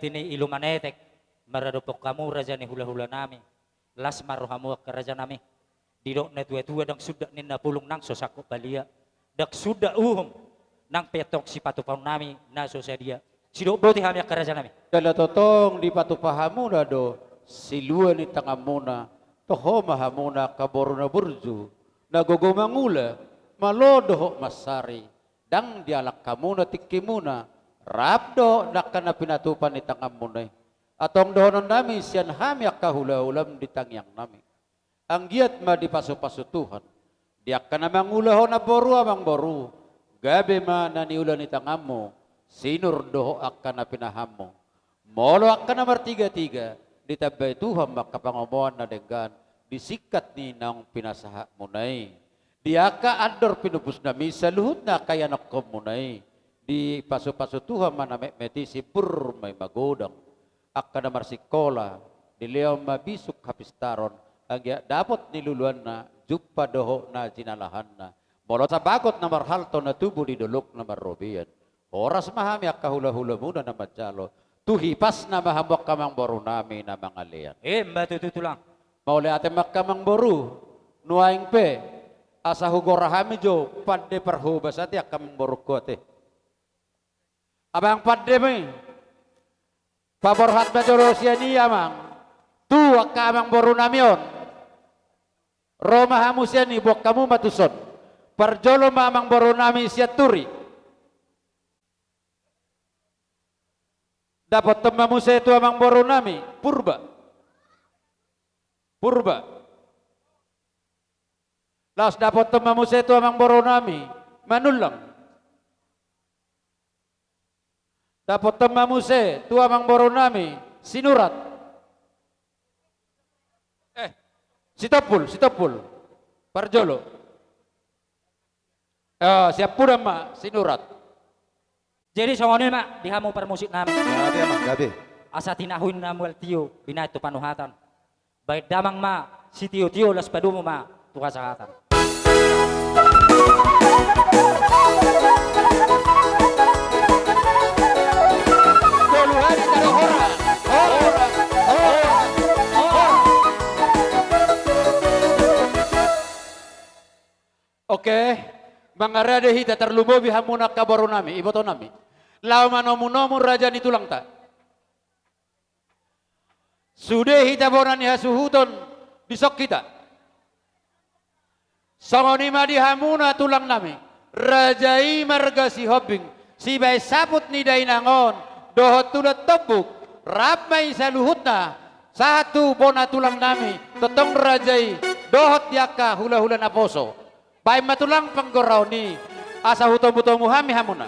tini ilu manetek maradopok kamu raja ni hula-hula nami las marohamu ke raja nami didok na tua-tua dang sudah nina pulung nang sosako balia dak sudah nang petok si patupang nami na sosadia sidok boti hami ke raja nami Dala totong di patupahamu na do silua ni tangamuna toho mahamuna kaboruna burju nagogomangula malodoho masari dang dialak kamuna tikimuna rabdo nakana pinatupan ni tangamuna atong dohonon nami siyan hami akahula-ulam di tangyang nami ang giat ma di paso-paso Tuhan diak ka na mangulaho na boru amang boru gabi ma naniulan ni tangamu sinur doho akka na pinahamo molo akka na martiga-tiga ditabay Tuhan makapangomoan na denggan disikat ni nang pinasaha munay diaka andor pinubus nami sa luhut na kaya nakom munay di paso-paso Tuhan maname meti si pur may magodang akka na marsikola di leo mabisuk hapistaron ang dapat niluluan na jupa doho na jinalahan na molo sa bakot na marhalto na tubo di dulok na marobiyan oras mahami akahula-hula muna na madyalo tuhipas na mahamok kamang boru nami na mga liyan mbak tutulang mauli ate makamang boru nuaing pe asa hugorahami jo padde perhubas ati akamang boru ko ate abang padde mi paborhat majorosya niya mang tu akamang boru namion Roma hamu siya ni buak kamu matuson parjolo mamang boru nami siya turi dapat temamu saya itu amang boru nami purba laos dapat temamu saya itu amang boru nami manulang dapat temamu saya itu amang boru nami sinurat sitopul parjolo siap pura mak sinurat jadi songoni mak dihamu permusik nami Gabi emang, gabi. asa tinahuin namuel tio bina itu panuhatan baik damang ma si tio las padumu ma tuha sahatan Oke, mangarade hita terlubobi hamuna kabaru nami, iboto nami. Lau manomu raja ni tulang tak. Sudah hita bonani hasuhuton disok kita. Songoni madi hamuna tulang nami. Rajai marga si hobbing, si bay saput ni dainangon, dohot tulat tebuk, ramai saluhutna, satu bona tulang nami, totong rajai, dohot yaka hula-hula naposo. Pai matulang panggorau ni asa huto-huto muhami hamuna.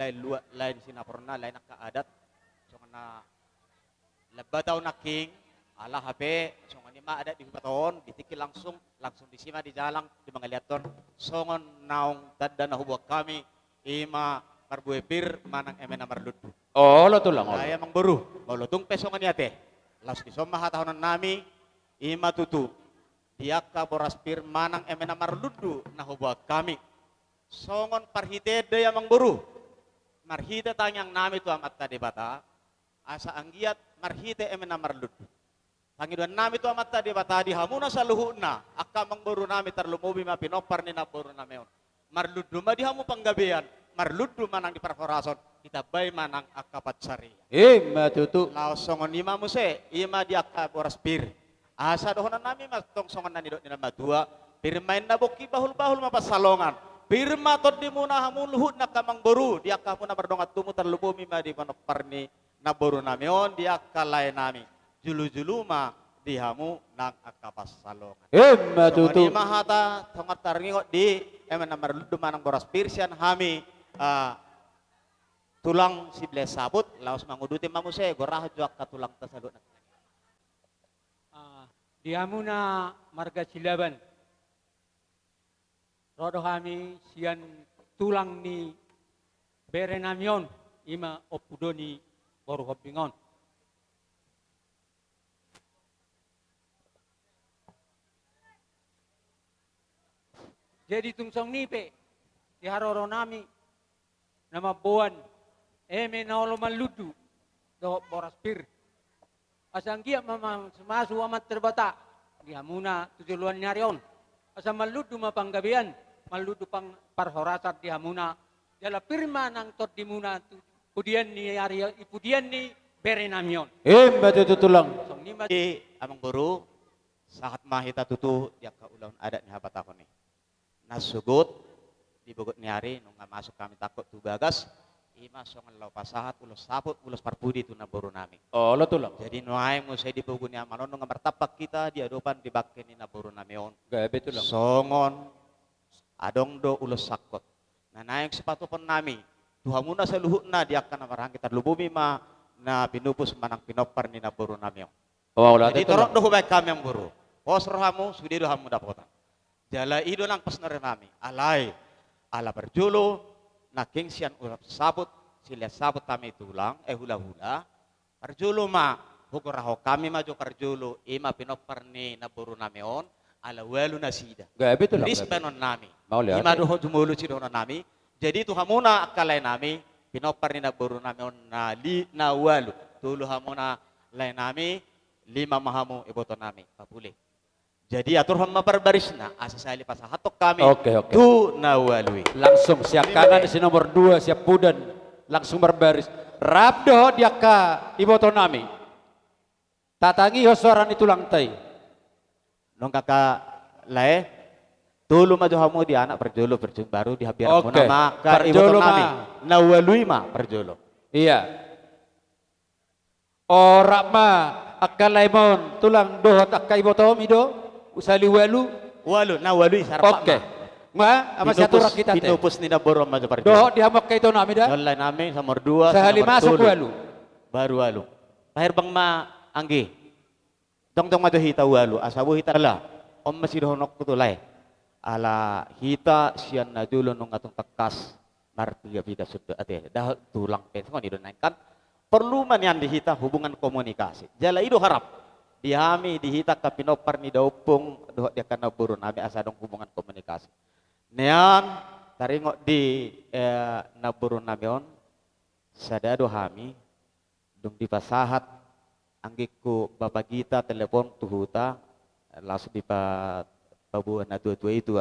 lain luat lain sinaporna lain ka adat so na lebataw na king ala HP so ni ma adat di baton ditiki langsung disima di jalang di mga liaton songon naong tadda na hubwag kami ima marbuepir manang emena marludu Oh, lo tulang. kaya mangburu maulutong peso nga niyate las di soma hatahonan nami ima tutu diak ka boraspir manang emena marludu na hubwag kami songon parhitede yang mangburu marhite tanyang nami tu amat tadi bata asa anggiat marhite emena marludu Panginoon nami tu amat tadi bata di hamuna sa luhuna akka mangburu nami tarlumubi mapinopar ni naburu nami marludu ma di hamu panggabian marludu manang di perforason kita bay manang akka patsari Matutu. lao songon ima muse ima di akka boraspir asa dohonan nami matong songon nanidot nila madua pirmain na boki bahul-bahul mapasalongan Pirma tot di muna hamuluhut na kamang boru dia kamu na berdongat tumu terlubumi ma di manoparni na boru namion dia kalay nami julu-julu ma di hamu nang akapas salongan. Matutu. So, mahata tongat taringot di na marludu manang boras pirsian hami tulang si bles sabut laos manguduti mamuse gorah juak ka tulang tasalun. Di hamu na marga Silaban. Rodo kami sian tulang ni berenamion ima opudo ni boru hopingon. Jadi tungsong nipe di haroro nami nama buan eme naolo maludu do boraspir. Asanggia mamang semasu amat terbata di hamuna tujuan nyarion. Asa maludu mapanggabian maludu pang parhorasat di hamuna jala firma nang tot di muna pudian ni area ipudian ni berenamion Matutu tulang. Di amang guru saat mahita tutu yang kaulang adat ni hapat ako ni nasugot di bugot ni hari nung masuk kami takut tu gagas ima songan lau pasahat ulos saput ulos parpudi tu naburu nami Oh, lo tulang. jadi nuai mo say di bugot ni amanon nung martapak kita di adopan di bakken ni naburu nami on Gabe tulang. songon adong do ulos sakot na nayang sepatu pon nami Tuhan muna sa luhut na di akan namarang kita lubumi ma na pinupus manang pinopar ni naburu nami on Oh, lo jadi torok do hubay kami ang buru pos rohamu sudi do hamu dapotan jala ido lang pas nami alay ala berjulu na kingsian ulap sabut sila sabut kami tulang hula-hula berjulu ma hukuraho kami maju kerjulu ima pinopar ni naburu nami on ala welu nasida. Gabe tulang. Rispenon nami. Mau lihat. Ima doho jumulu si doho nami. Jadi tu hamuna akalay nami pinopar ni naburu nami on na welu. Tulu hamuna lay nami 5 mahamu iboto nami papuli. Jadi atur hama berbaris na asasali pasahatok kami. Oke. Tu na welu. Langsung siap kanan si nomor 2 siap pudan langsung berbaris. Rabdo dia ka iboto nami. Tatangi hosoran itu lantai. Nung kakak lae tulu maju hamu di anak perjolo baru di habiar Oke. maka Perjolo nami ma. nawalui ma perjolo. Iya. Ora ma akalaimon tulang dohot akai botom ido usali walu nawalui sarap. Oke. Ma ama satu rak kita teh. Pinupus ni naboro maju perjolo. Dohot dihamak kay to nami da. Nolai nami nomor 2 Sehali masuk walu. Baru walu. Pahir bang ma anggi. Dong maju hita walu asabu hita lah. Om masih honok kutulay. Ala hita sian na julo nung atong takas martiga vida sudah ate dah tulang pensi ngon naikkan perlu man yan dihita hubungan komunikasi jala ido harap dihami dihita ka pinopar ni daupung doh dia kana buru nami asa dong hubungan komunikasi nean taringo di naburu nami on sadado hami dong di pasahat anggiku babagita telepon tuhuta langsung di pabuan na dua-dua itu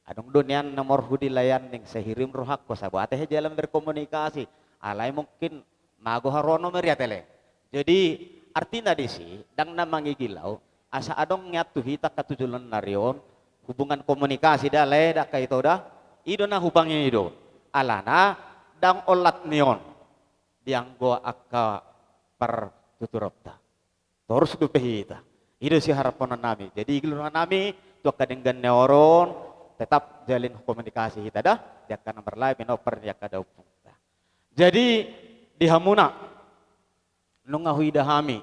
adong dunian nomor hudi layan ning sehirim rohak ko sabo ateh jalan berkomunikasi alay mungkin mago harono meriatele jadi artinya disi dang na mangigilaw asa adong nyatu hita katujulan narion hubungan komunikasi dalay da kay toda ido na hubangnya ido alana dang olat nion diang go akka per tuturopta terus dupehita ido si harapan nami jadi igilunan nami tu kadenggan neoron tetap jalin komunikasi kita dah dia akan nomor lain pinoper dia kada upung Jadi di hamuna nung ahui dahami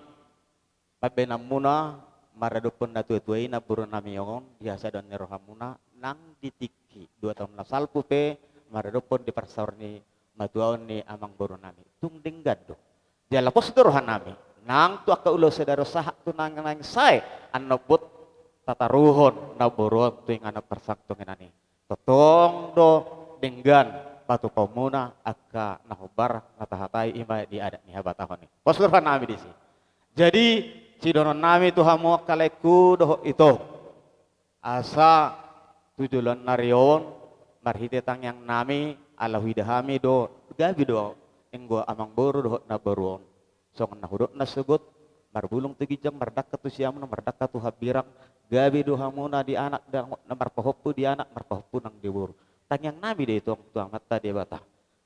pabena muna maradupun na tuatuai na puro nami yon biasa dan nerohamuna nang ditiki 2 tahun na salpu pe maradupun di persor ni matuaon ni amang buru nami tung dinggado jala posdorohan nami nang tu aka ulo sedaro sahak tu nang sai anobut tataruhon na buron tu ingana persaktung inani totong do denggan batu pamuna aka nahubar natahatai ima di adat ni habatahon ni posdorohan nami di sini. Jadi sidonon nami tu hamu kaleku doh itu asa tujulan narion marhite tang yang nami alahidahami do gabi do enggo amang boru do na boruon songon na hudot na sugut marbulung tegijang mardakat tu siam na mardakat tu habirang gabi do hamuna di anak dan na marpahoppu di anak marpahoppu nang di boru tang yang nami de tuang tuang mata dia bata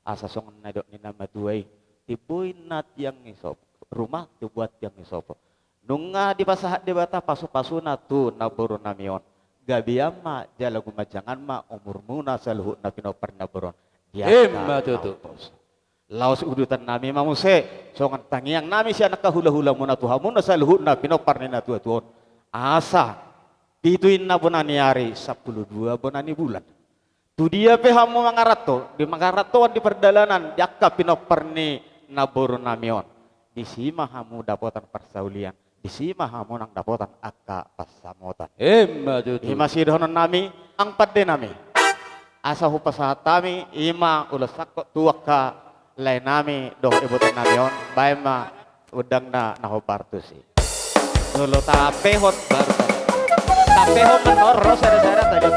asa songon na do ni nama tuai tibuin nat yang isop rumah dibuat yang isop nunga di pasahat di bata pasu-pasu na tu na boru namion gabiama jalagu majangan ma umur muna saluhu na pinopar na boron Himma tutu. Laos udutan nami mamuse songan tangiang nami si anak kahula-hula muna tuhamuna saluhu na pinopar na tuatuon asa dituin na bonani hari 12 bonani bulan tu dia pe hamu mangarato di mangaratoan di perdalanan diakka pinopar ni na boron namion di sima hamu dapotan persaulian di sima hamu nang dapotan akka pasamotan Himma tutu. Ima sidonon nami ang padde nami asa hupasahat kami ima ulas sakot tuwaka lain nami doh ibutan nami on bae ma udang na nahopartusi nulo tapehon baru tapehon menor sada-sada tadi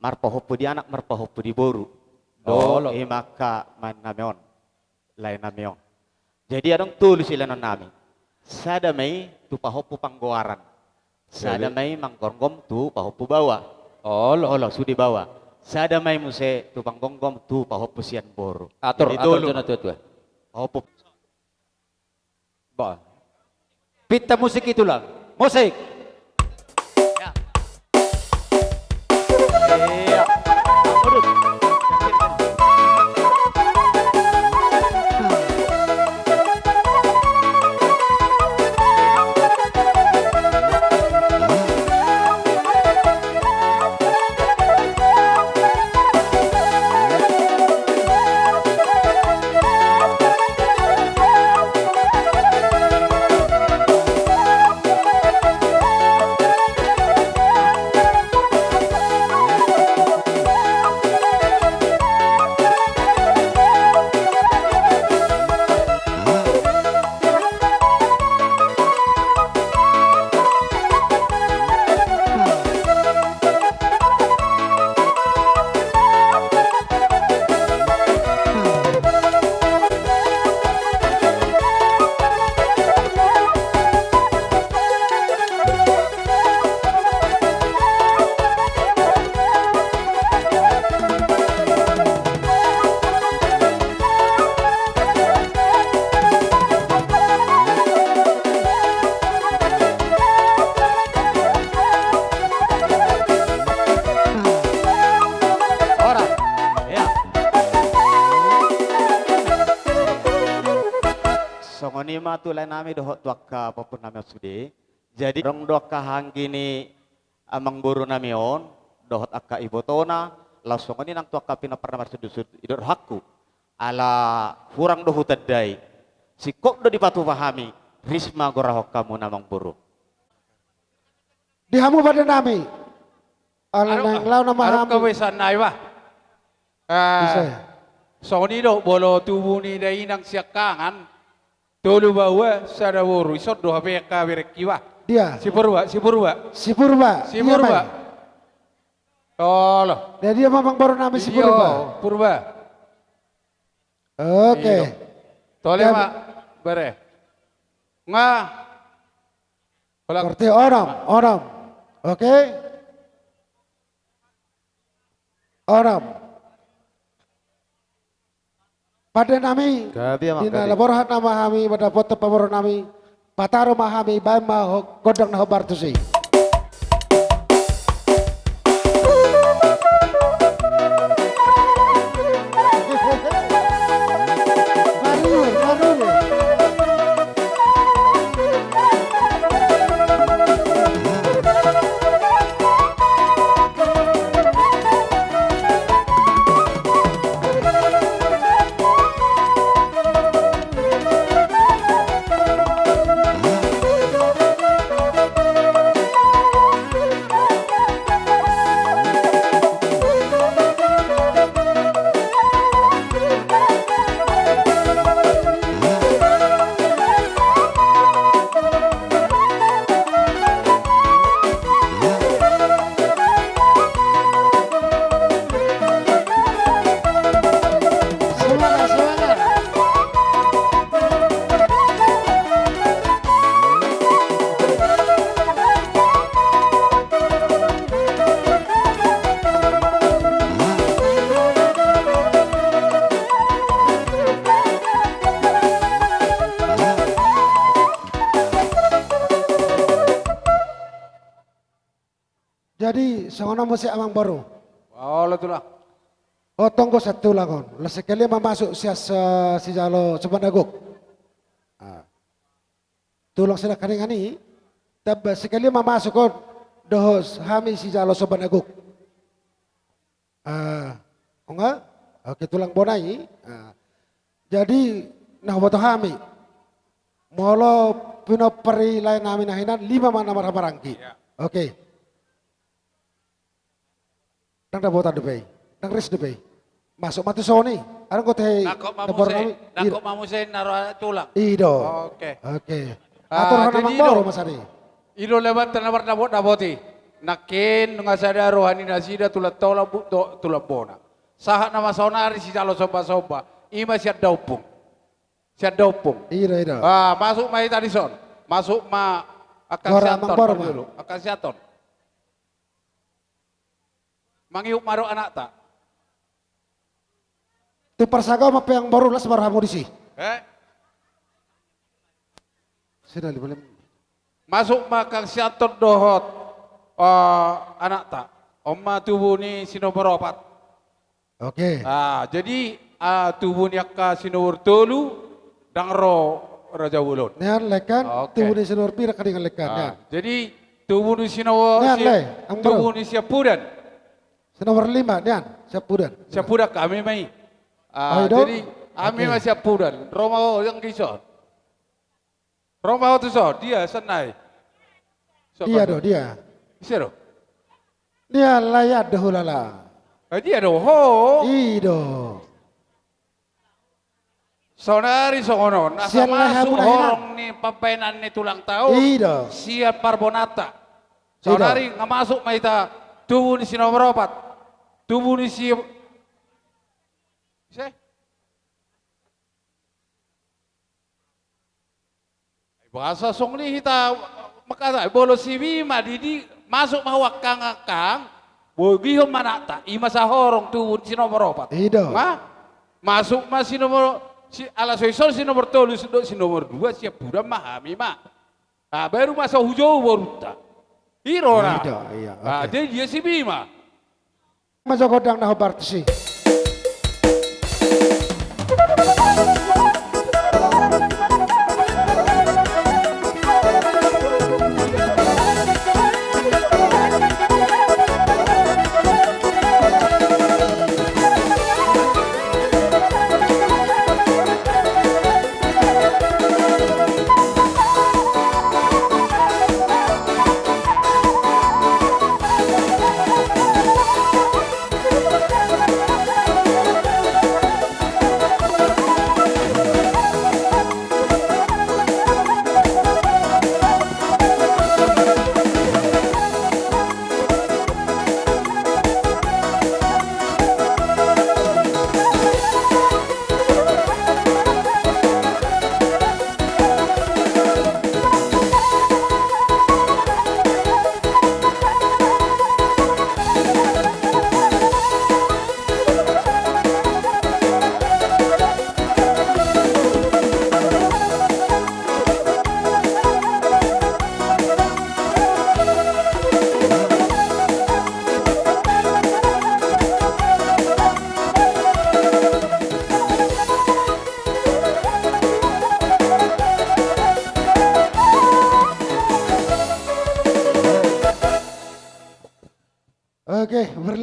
marpahopu di anak marpahopu di boru do imaka man namion lain namion jadi adong tulis ilanon nami sadamai tu pahopu panggoaran sadamai manggonggom tu pahopu bawa olo sudi bawa sadamai muse tu panggonggom tu pahopu sian boru Atur jona tua. Pahopu Ba. Pita musik itulah. Musik. Iya. lima tu lain nami dohot tuaka apapun nami sude. Jadi rong doka hanggini amang buru nami on dohot akka ibotona langsung ini nang tuaka pina pernah marsudusud idor hakku ala kurang dohut tadai. Si kok do dipatu pahami risma gorahok kamu namang buru. Dihamu pada nami. Ala nang lau nama Arab hamu. kawesan na iba. So ni do bolo tubuh ni dai nang siakangan. Tolu bawa sada wuru isot do habe ka berekiwa. Dia. Si Purba. Si Purba. Si Purba. Tolo. Dan dia memang baru nami si Purba. Purba. Oke. Tole mak bare. Nga. Berarti orang. Oke. Orang. Pada nami. Dina laborahat nama kami pada foto pabor nami. Pataro mahami bae ma godang na bartusi. Jadi sangono musik amang baru. Oh lah. Oh tunggu satu lagon. Sekali masuk si jalo sebandaguk. Tulong sila karingani. Tapi sekali masuk kon dohos hami si jalo sebandaguk. Enggak? Oke tulang bonai. Jadi nah boto hami. Molo pino peri lain nami nahinan 5 mana marhabarangki. Oke. Nang dabotan debay, nang res debay. Masuk mati soni. Arang ko teh. Nako mamuse naro tulang. Ido. Oke. Atur namang baru Mas Ari. Ido lebat tanawar daboti. Nakin ngasada rohani nasida tulat tola tulap bona. Sahat nama sonari si jalo soba. Ima siat daupung. Ido. Masuk mai tadi son. Masuk ma akan siaton dulu. Akan siaton. Mangiuk maro anak tak? Tu persagao apa yang baru lah sebarang di sini. Sudah boleh. Masuk makan siatot dohot anak tak? Oma tubuh ni sinoberopat. Oke. Jadi tubuh ni akka sinobor tolu dang ro Raja Wulon. Nean lekan, tubuh ni sinobor pira kadingan lekan. Jadi tubuh ni sinobor tubuh ni siapudan. Nomor 5, Nian, Siapudan. Siapudan kami mai. Jadi kami masih Siapudan. Romao yang kisah. Romao tu so, dia senai. Iya do, dia. Bisa do. Dia layak dahulala. Dia do, ho. Ido. Sonari songono, nasa masuk horong ni pempainan ni tulang tahu. Ido. Siap Parbonata. Sonari nggak masuk maita tubuh ni sinoberopat. Tubuh ni si bahasa song ni kita makata bolo si Bima didi masuk mahawak kang bogihom manata ima sa horong tubuh si nomor 4. Masuk mas si nomor si ala soisol si nomor 3 si nomor 2 siap buram mahami baru masa hujau baru ta. Irora. Iya. Dia si Bima. Masuk godang nah bartisi.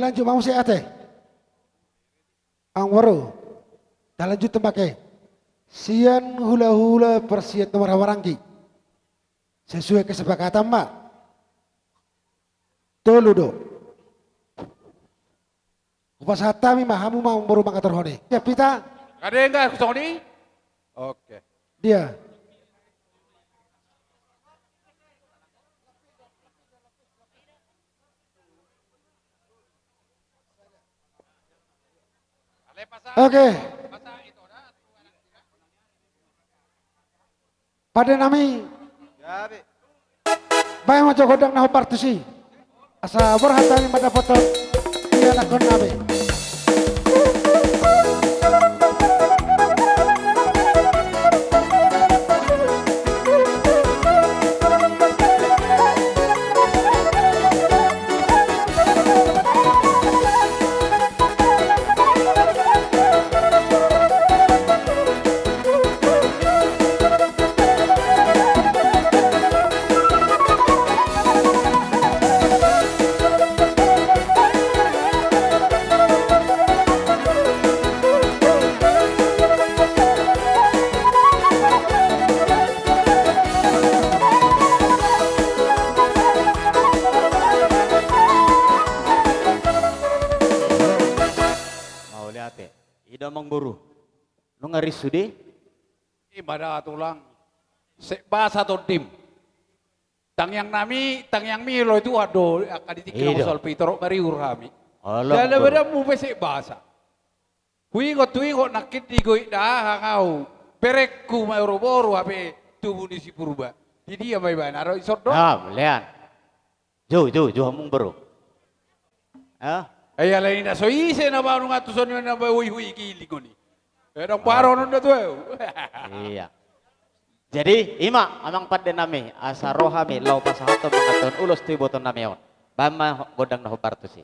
Berlanjut mau saya ate. Ang waru. Dan lanjut tembake. Sian hula-hula persiat nomor hawarangki. Sesuai kesepakatan mak. Toludo. Upas hatami mahamu mau baru mangator hone. Ya pita. Ada enggak kusoni? Oke. Dia. Oke. Pada nami. Baik mau godang nahu partisi. Asa berhatani pada foto. Dia lakon nabi. Buru. Nu ngaris sude? Ibadah tulang. Bahasa atau tim. Tang yang milo itu ado akan ditikil soal pitoro mariur kami. Dalam beda mu pesek bahasa. Huingot nakit digoi dah ngau. Perekku mauro-boro ape tubuh di si purba. Jadi ya baik-baik naro isot dong. Lian. Jo hamung bro. Ayah lain dah so ise na baru ngatuson na ba hui kili ko ni. Edang paro nun na to. Iya. Jadi ima amang padde nami asa rohami lau pasahato mangaton ulos tiboton nami on. Bama godang na hubartusi.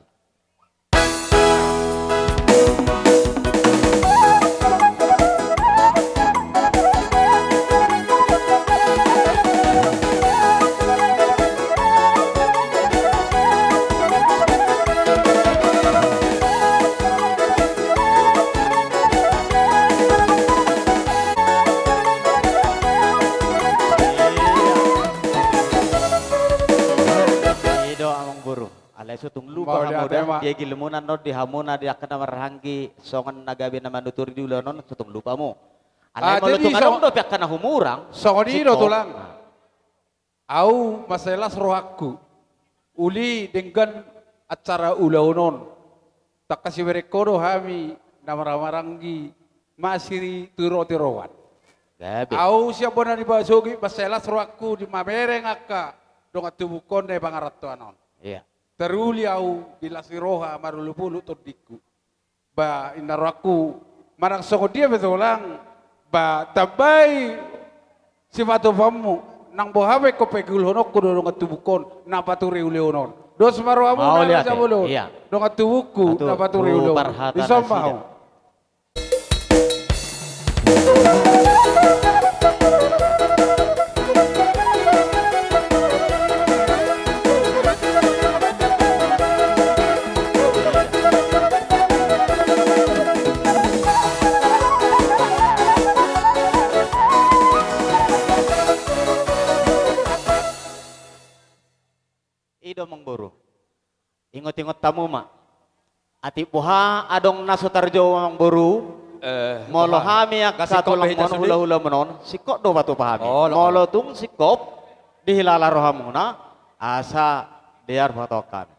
Sutung lupa hamuda dia gilemunan no di hamuna di akan maranggi songan nagabe na manuturi di ulonon sutung lupa mo. Alay malutung anong do piak kana humurang. Songan ino tulang. Au masalah rohaku. Uli dengan acara ulaunon. Tak kasih berekodo hami namaranggi masiri tiro-tirowan. Au siapa na dibasogi masalah rohaku di mamereng akka donga tubukon de pangaratuanon. Iya. Teruli au dilasiroha marulupulu todiku. Ba inaraku marang soko dia betulang ba tabay sifatu famu nang bohawe ko pegul honok ko do ngatubukon na paturi uleonon. Dos maro amu na sa bulo. Do ngatubuku na paturi uleonon. Disombao. Mengburu. Ingot-ingot tamu mak. Ati puha adong nasutarjo mengburu. Molo hami ak satulang mon hula-hula menon. Sikok do batu pahami. Molo tung sikop dihilala rohamuna asa diar patokan.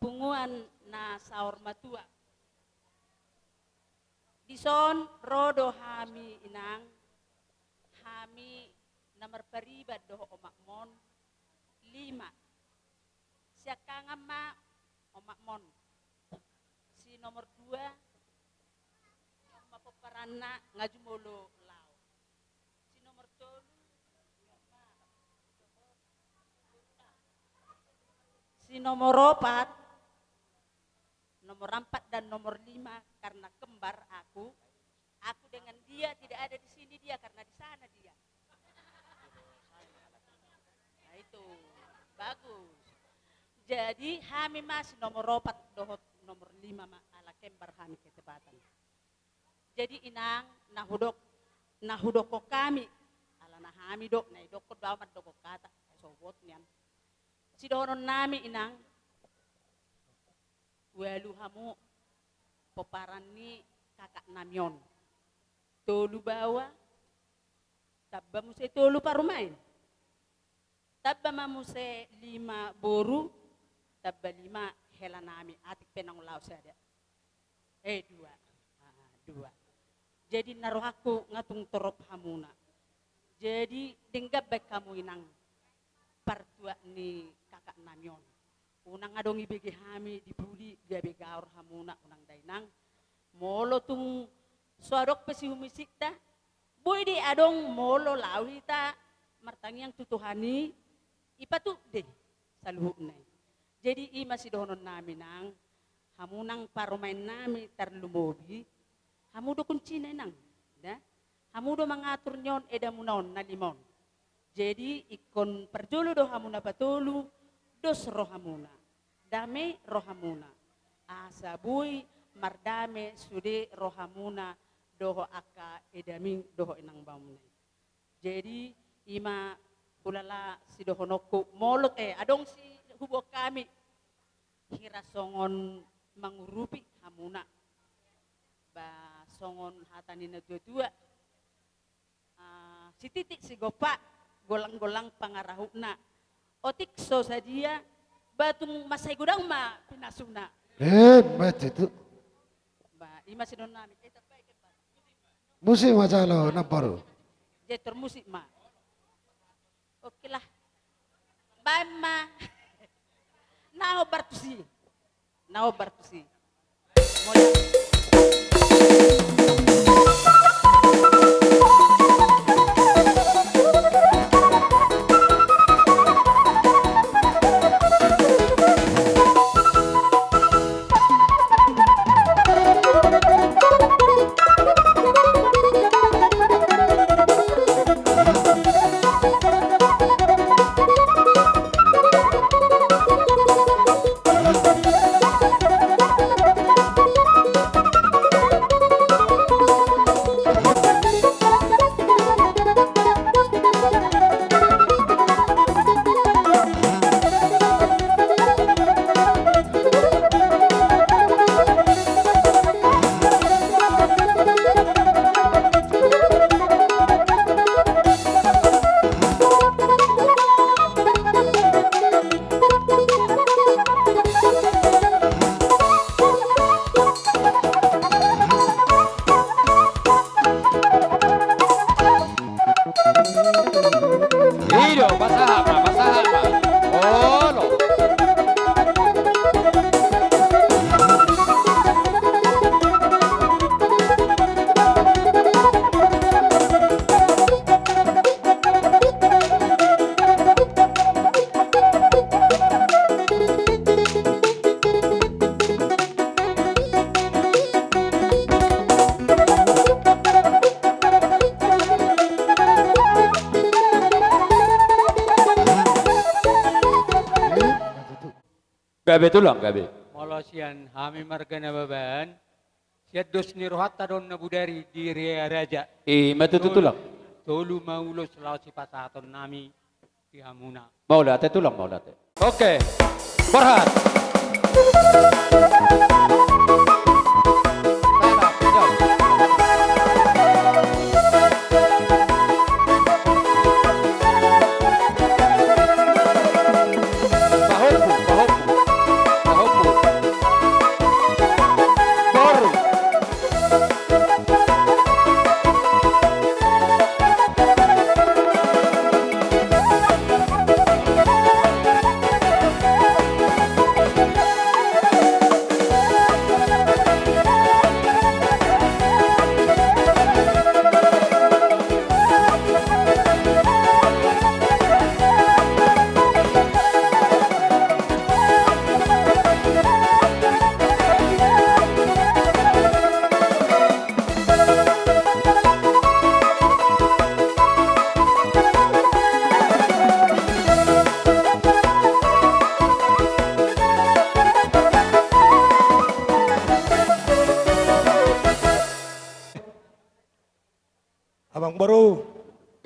Punguan na saur matua. Dison rodo hami inang hami nomor peribad doh omak mon 5. Siakanga ma omak mon. Si nomor 2 omak peperana ngajumolo lao. Si nomor 3 si nomor 4 nomor 4 dan nomor 5 karena kembar aku dengan dia tidak ada di sini dia karena di sana dia. Nah itu bagus. Jadi kami masih nomor 4 dohot nomor 5 ala kembar kami ketepatan. Jadi inang nahudok ko kami ala na kami dok na idok ko dapat dok kata sobot niyan. Si donon nami inang walu hamu peparan ni kakak namyon. Tolu bawa tabba mo se tolu parumain. Tabba mamu se 5 boru tabba 5 hela nami atik penang laos ada. 2. Jadi naruh aku ngatung torop hamuna. Jadi denggap baik kamu inang partua ni kakak namyon. Unang adong ibege hami dibuli dia begaur hamuna unang dainang. Molo tung suarok pesi humisikta. Boy di adong molo lauhita martangiang tutuhani ipatu deh saluhunay. Jadi i masih donon namin nang hamunang parumain nami terlumobi. Hamudo kuncina nang, da? Hamudo mengatur nyon edamunon na limon. Jadi ikon perjolo do hamuna patulu dos rohamuna. Dame rohamuna. Asabui mardame sude rohamuna doho aka edaming doho enang bamuna. Jadi ima kulala si doho noko molot adong si hubo kami hirasongon mangurupi hamuna. Ba songon hatanin na dua-dua. Si titik si gopa golang-golang pangarahuna. Otik so sadia batung masay gudang ma pinasuna. Baca itu. Ba ima sinon nami. Musim aja lo namparo. Jetor musik ma. Oke lah. Bama. Nao bartusi. Gabe tulang gabe. Molosian hami margana baban. Siat dos nirohatta don nabudari di ria raja. Matu tulang. Tolu maulo Sulawesi pasaton nami di hamuna. Maulate tulang maulate. Oke. Farhan.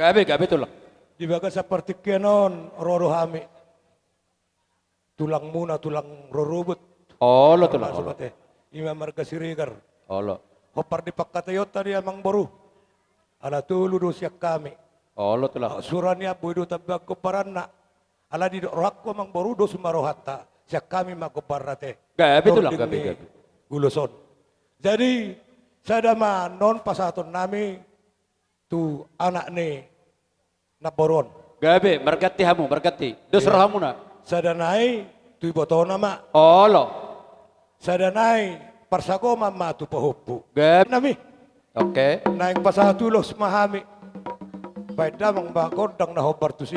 Gabe tulang. Di bagas seperti kenon roro hami. Tulang muna, tulang rorobot. Oh, lo tulang. Masuk ate. Ima marga sirigar. Oh, lo. Hopar di pakatayot tadi amang baru. Ala tulu do siyak kami. Oh, lo tulang. Suranya buido tabak ko parana. Ala di rohak ko amang baru do sumarohata. Siyak kami makoparate. Gabe tulang, gabe. Guluson. Jadi sadama non pasaton nami tu anak ni naboron. Gabe, mergati hamu, mergati. Dos rohamu na. Sadanai tu iboto nama. Oh, lo. Sadanai parsako mama tu pahupu. Gabe. Nami. Oke. Naing pasatulos mahami. Baik damang bakod dang nahobar tu si.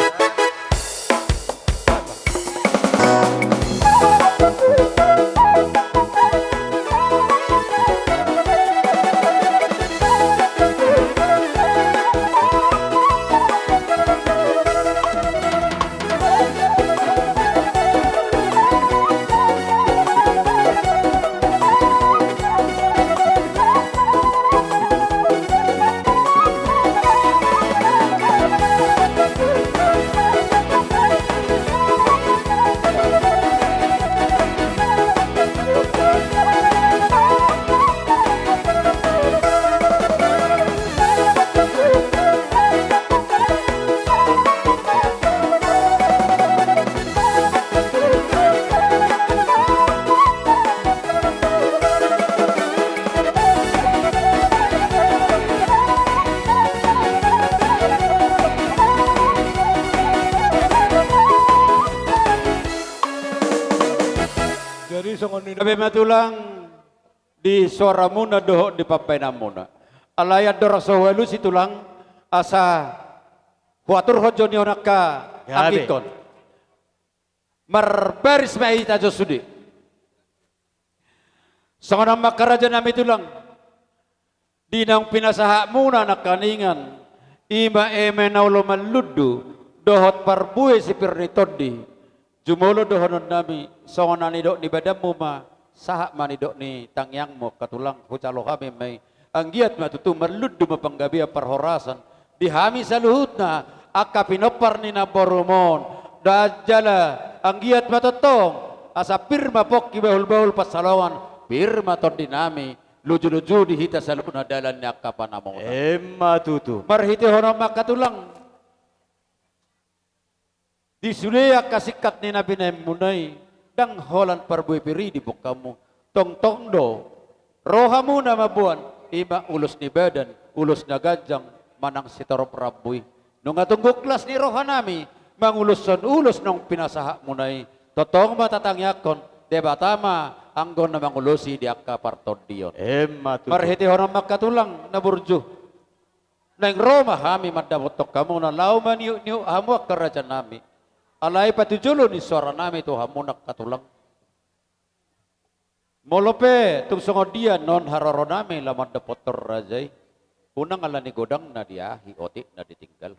Gabe matulang di suara muna doho di pampena muna. Alaya dora sowalu si tulang asa kuatur hojo ni onaka angkikon. Marbaris mai tajo sudi. Sangonang makaraja nami tulang. Dinang pinasaha muna nakaningan. Ima naulo maludu dohot parbue si pirnitodi. Jumulo dohonon nami songonan idok ni badamu ma sahak manidok ni tangyang mo katulang hucalo kami may anggiat matutu merludu mapanggabia perhorasan dihami saluhutna akka pinopar ni naborumon dajala anggiat matotong asa pirma pok kibahul-bahul pasalongan pirma ton dinami luju-luju dihita saluna dalan ni akka panamona emma tutu marhiti hono makatulang di sulea kasikat ni nabi na munay dang holan parbuy piri di bukamu tong do rohamu na mabuan ima ulos ni badan ulos na gajang manang sitarop rabuy nung atong klas ni rohanami manguluson ulos nung pinasaha munay totong matatangyakon debatama anggon na mangulusi di akka partod diyon emma tutu marhiti hono makatulang na burju nang Roma hami madamotok kamu na lauman niu hamu kerajaan nami alay patujulo ni suara nami to hamunak katulang. Molope tung songo dia non haroro nami laman dapotor rajay. Unang ala ni godang na diahi otik na ditinggal.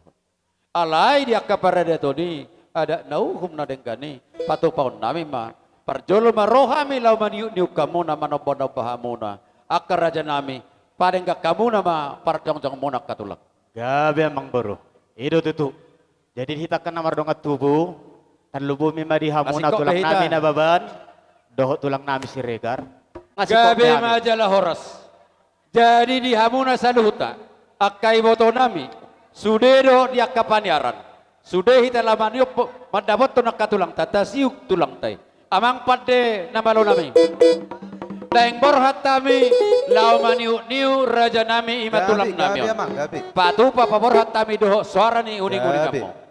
Alay dia kaparada to ni ada nauhum na dengkani patupaon nami ma parjolo marohami lauman niu kamu na manobono bahamuna akar raja nami padengga kamu nama parjong-jong munak katulang. Gabe amang boro. Ido tutu. Jadi hita kan namar dongat tubuh, tan lubumi madi hamuna tulang nami na baban, doho tulang nami si regar. Gabe majalah horas. Jadi di hamuna saluhuta, akai boto nami, sudedo di akapaniaran. Sude hita laman yuk madabot to nakatulang tata siuk tulang tay. Amang pade namalo nami. Daeng borhat tami lau maniu raja nami ima tulang nami. Patu papa borhat tami doho suara ni uning-uning kamu.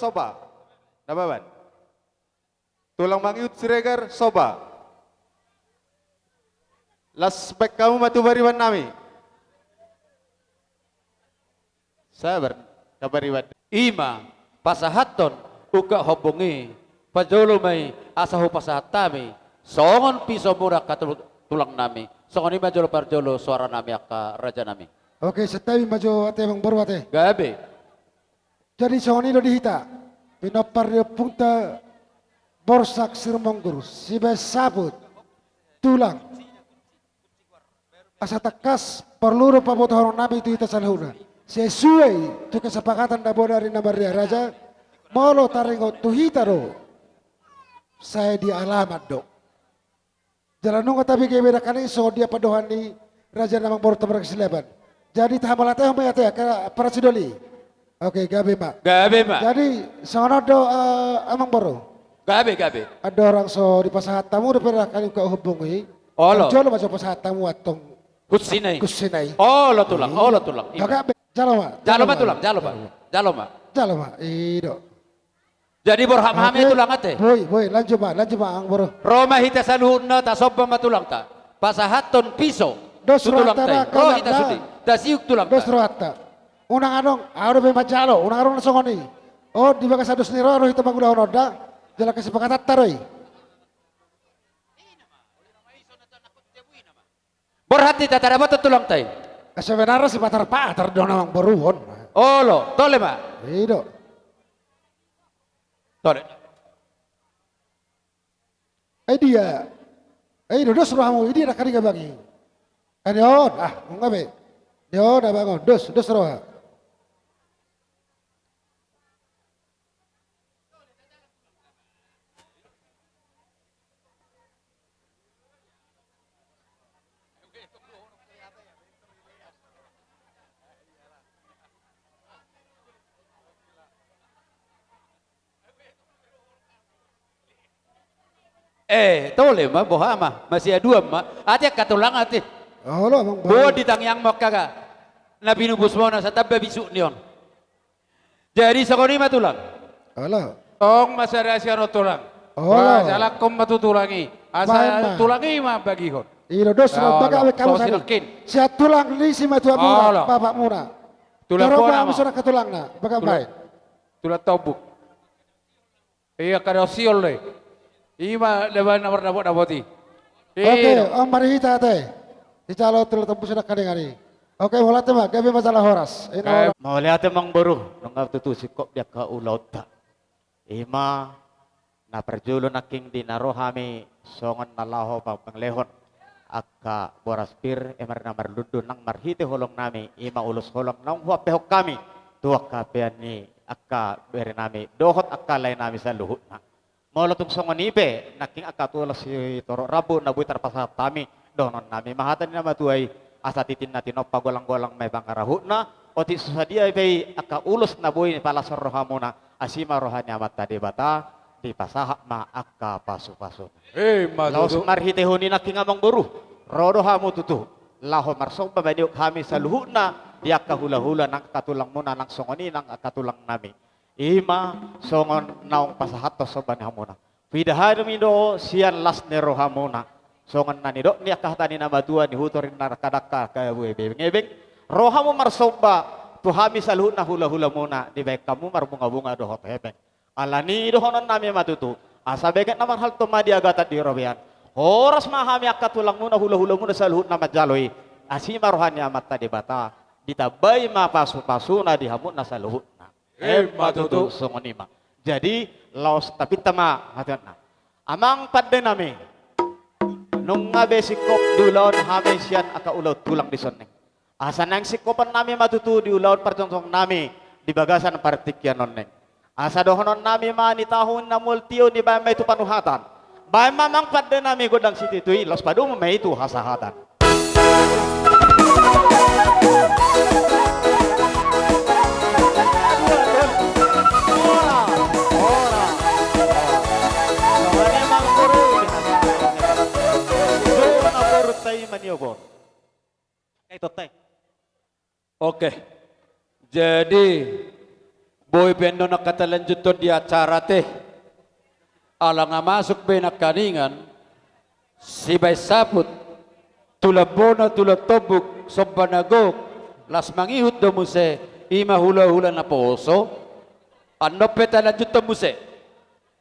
soba. Nababan. Tulang mangiut siregar soba. Laspek kamu matu bariwan nami. Sabar kabariwan. Ima pasahaton uga hobongi pajolomay asahu pasahatami songon piso murah katul tulang nami songon ima jolo parjolo suara nami akka raja nami. Oke, setawi maju ate bang baru ate. Gabe. Jadi songon ilo dihita. Pinopar punta borsak sirmonggur sibe sabut tulang asa takas perlu pabot horong nabi itu kita salahuna sesuai tu kesepakatan dabo dari Namaria Raja molo taringo tuhita do saya di alamat do jalan nunggu tapi kayak beda kan iso dia padohan ni Raja namang baru tabar kesilaban jadi tahamalate home ate para sidoli oke gabe mak jadi sono do amang baru gabe ada orang so di pasahat tamu udah pernah kali kau hubungi Olo jolo macam pasahat tamu atong kusinai olo tulang gabe jaloma ido jadi borham hame tulang ate boy lanjut ma ang boro Roma hita saluhna ta sobba matulang ta pasahaton piso tulang ta roh hita sudi ta siuk tulang ta dosroata unang anong aro be majalo unang anong nasongoni oh di bagas adus niro ro hita magula onoda jala kesepakatan taroy hati tak ada apa tulang tay. Sebenarnya si patar dona mang beruhon. Oh lo, tole ma. Ido. Tole. Dia. Dos rohamu ini nak kari bagi. Adion, enggak be. Dion bangun. Dos roha. Tole ma boha ma masih ada dua ma. Ati katulang ati. Oh lo bang. Bo ditangyang mo kaga. Nabi nubus mo na sa tabba bisu niyon. Jadi sakoni matulang. Halo. Ong masara siya no tulang. Oh. Jalak kom matutulangi. Asa tulangi ma bagihon. Iro dos roha baga kamu sinakin. Siya tulang ni si matua muna, bapak muna. Tulang ko na mo. Sudah katulang na. Baga baik. Tulang tobuk. Iya kada siol le. Ima leban nomor naboti. Oke, Om Marihita teh. Dicalo tulang tembus sudah kadang-kadang. Oke, wala tema, gabi masalah horas. Mau lihat emang baru, nunggu tutu sikop dia ke ulaut tak. Ima na perjulo naking dinarohami songon nalaho pang penglehon. Aka boras pir emar namar ludu nang marhite holong nami ima ulus holong nang huapehok kami. Tuak kapean ni aka beri nami dohot aka lain nami sa luhut na. Molo tung songon ipe naking aka tulas si toro rabu na buitar pasat kami donon nami mahatan na matuay asa titin natin opa golang-golang may bangkarahut na o ti susadia ipe aka ulus na buin palasor rohamuna asima rohanya amat tadi bata di pasahak ma aka pasu-pasu. Laos marhitehuni naking amang buru rodo hamu tutu laho marsong pabadiok kami sa luhut na di aka hula-hula nang katulang muna nang songoni nang katulang nami. Ima songon naong pasahat to soban hamuna. Pidahar mindo sian las nero hamuna. Songon nanido ni akahtani nama dua ni hutorin narakadaka kaya buwe bebeng-ebeng. Rohamu marsoba tuhami saluhut na hula-hula muna di baik kamu marbunga-bunga dohot hebeng. Alani dohonon nami matutu. Asa beget naman hal tumadi agatat di robian. Horas mahami akatulang muna hula-hula muna saluhut na majaloi. Asima rohani amat tadi bata. Ditabay mapasu-pasu na dihamut na saluhut. Matutu songonima. Jadi laos tapi tama hatna. Amang padde nami. Nung ngabe sikop diulaon hame sian aka ulaw tulang di soneng. Asa nang sikopan nami matutu diulaon pertonsong nami di bagasan partikyan noneng. Asa dohonon nami mani tahun na multio ni bay itu panuhatan. Bay mamang padde nami godang sititui los padu may itu hasahatan. Oke, jadi boy bendo nak kata lanjuton di acara teh, alang masuk benak kaningan, si bay saput, tulabona tulatobuk, sobanagok, las mangihut do muse, ima hula-hula na poso, ando peta lanjuton muse.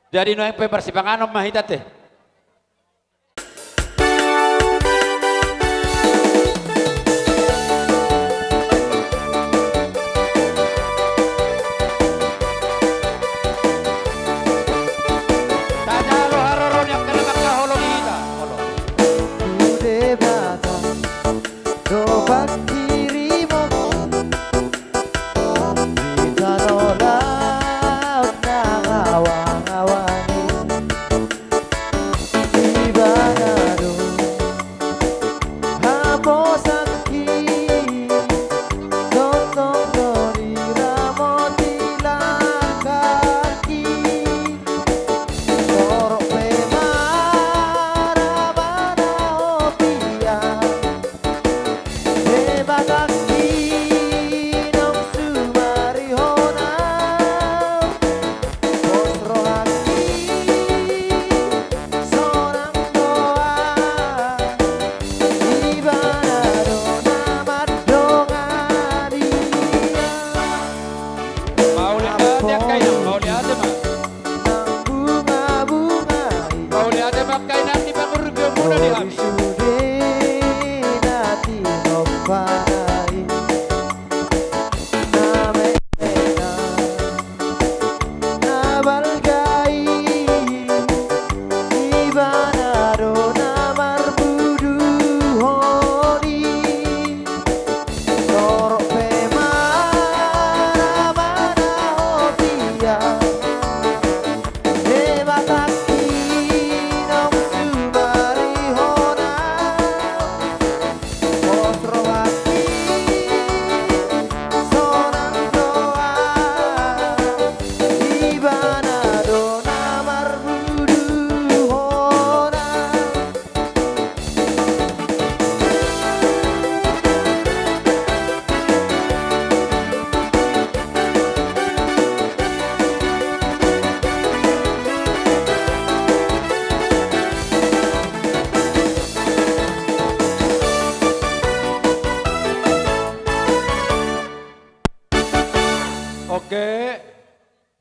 Jadi no yang persipanganom mahita teh.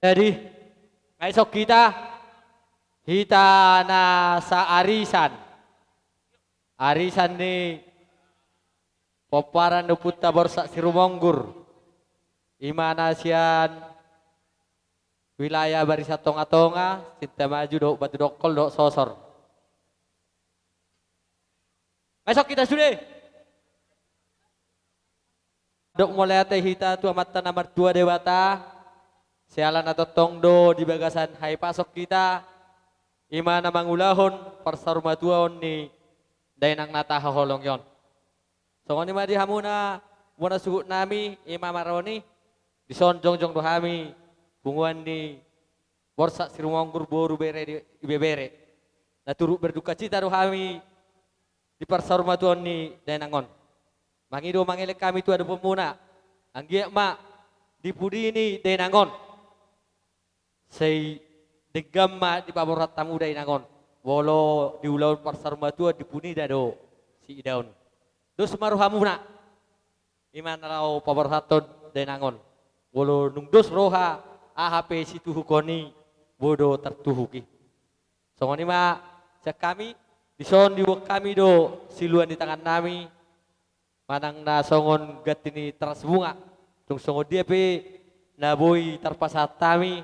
Jadi, esok kita na sa arisan. Arisan ni Poparan do Putta Borsa Sirumonggur. Imana sian wilayah Barisa Tonga-Tonga, Sinta Maju do Batu Dokol do Sosor. Esok kita sudah. Dok mulai ate hita tu amata nomor 2 dewata. Sialan atau tongdo di bagasan hai pasok kita. Imana mangulahon persarmatuan ni dainang nata haholong yon. So ni madi hamuna muna sugut nami ima maroni dison jongjong do hami bunguan ni borsa sirumonggur boru bere di bebere. Na turut berduka cita do hami di persarmatuan ni dainangon. Mangido mangilek kami tu ada pemuna. Anggiak mak di pudi ini dainangon. Say degamma di paborat tamu dainangon. Wolo di ulau persarmatua di puni dado si daun. Dos maruhamuna. Iman rao paboraton dainangon. Wolo nung dos roha AHP si tuhukoni bodo tertuhuki. Songoni ma cek kami dison diwok kami do siluan di tangan nami. Manang na songon gatini teras bunga. Tung songo dia pe na boy terpasat tami.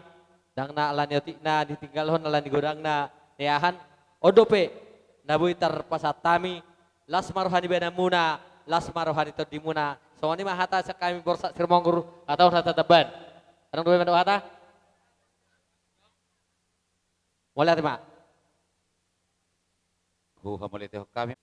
Dang na alan yotik na ditinggalhon alan digodang na neahan. Odo pe na boy terpasat tami. Las marohani bena muna. Las marohani to di muna. Songo ni mahata sa kami borsa Sirumonggur atau hata teban. Anong duwe mendo hata? Mulai ati ma. Mulai teh kami.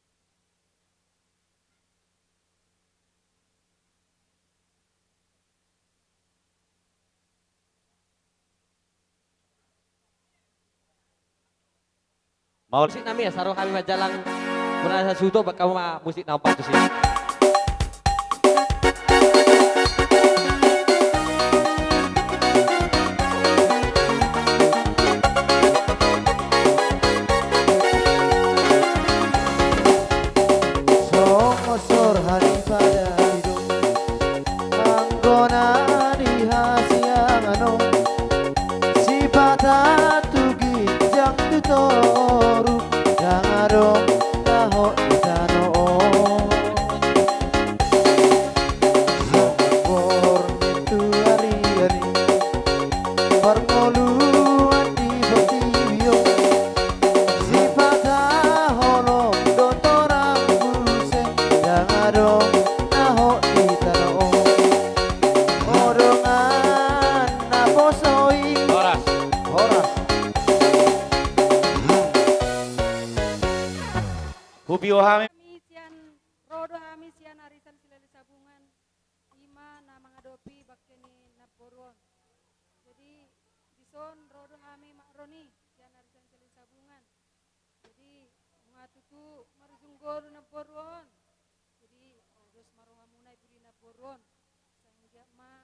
Mau musik nami ya saruh kami majalang muna sa suto baka musik na patu sih. Songosor hari pada hidup anggona di hasiang ano si patah tugi jang tutoru jangadong taho itano songor itu hari-hari perngoluan di botibio si patah holong dotorang buseng jangadong taho itano odongan na posoi horas Hubio hami. Rodo hami sian arisan silali sabungan ima na mangadopi bakkeni naporuon. Jadi dison rodo hami makroni sian arisan silali sabungan. Jadi mengatutu marzunggor naporuon. Jadi dos marohamuna iburi naporuon. Sangga ma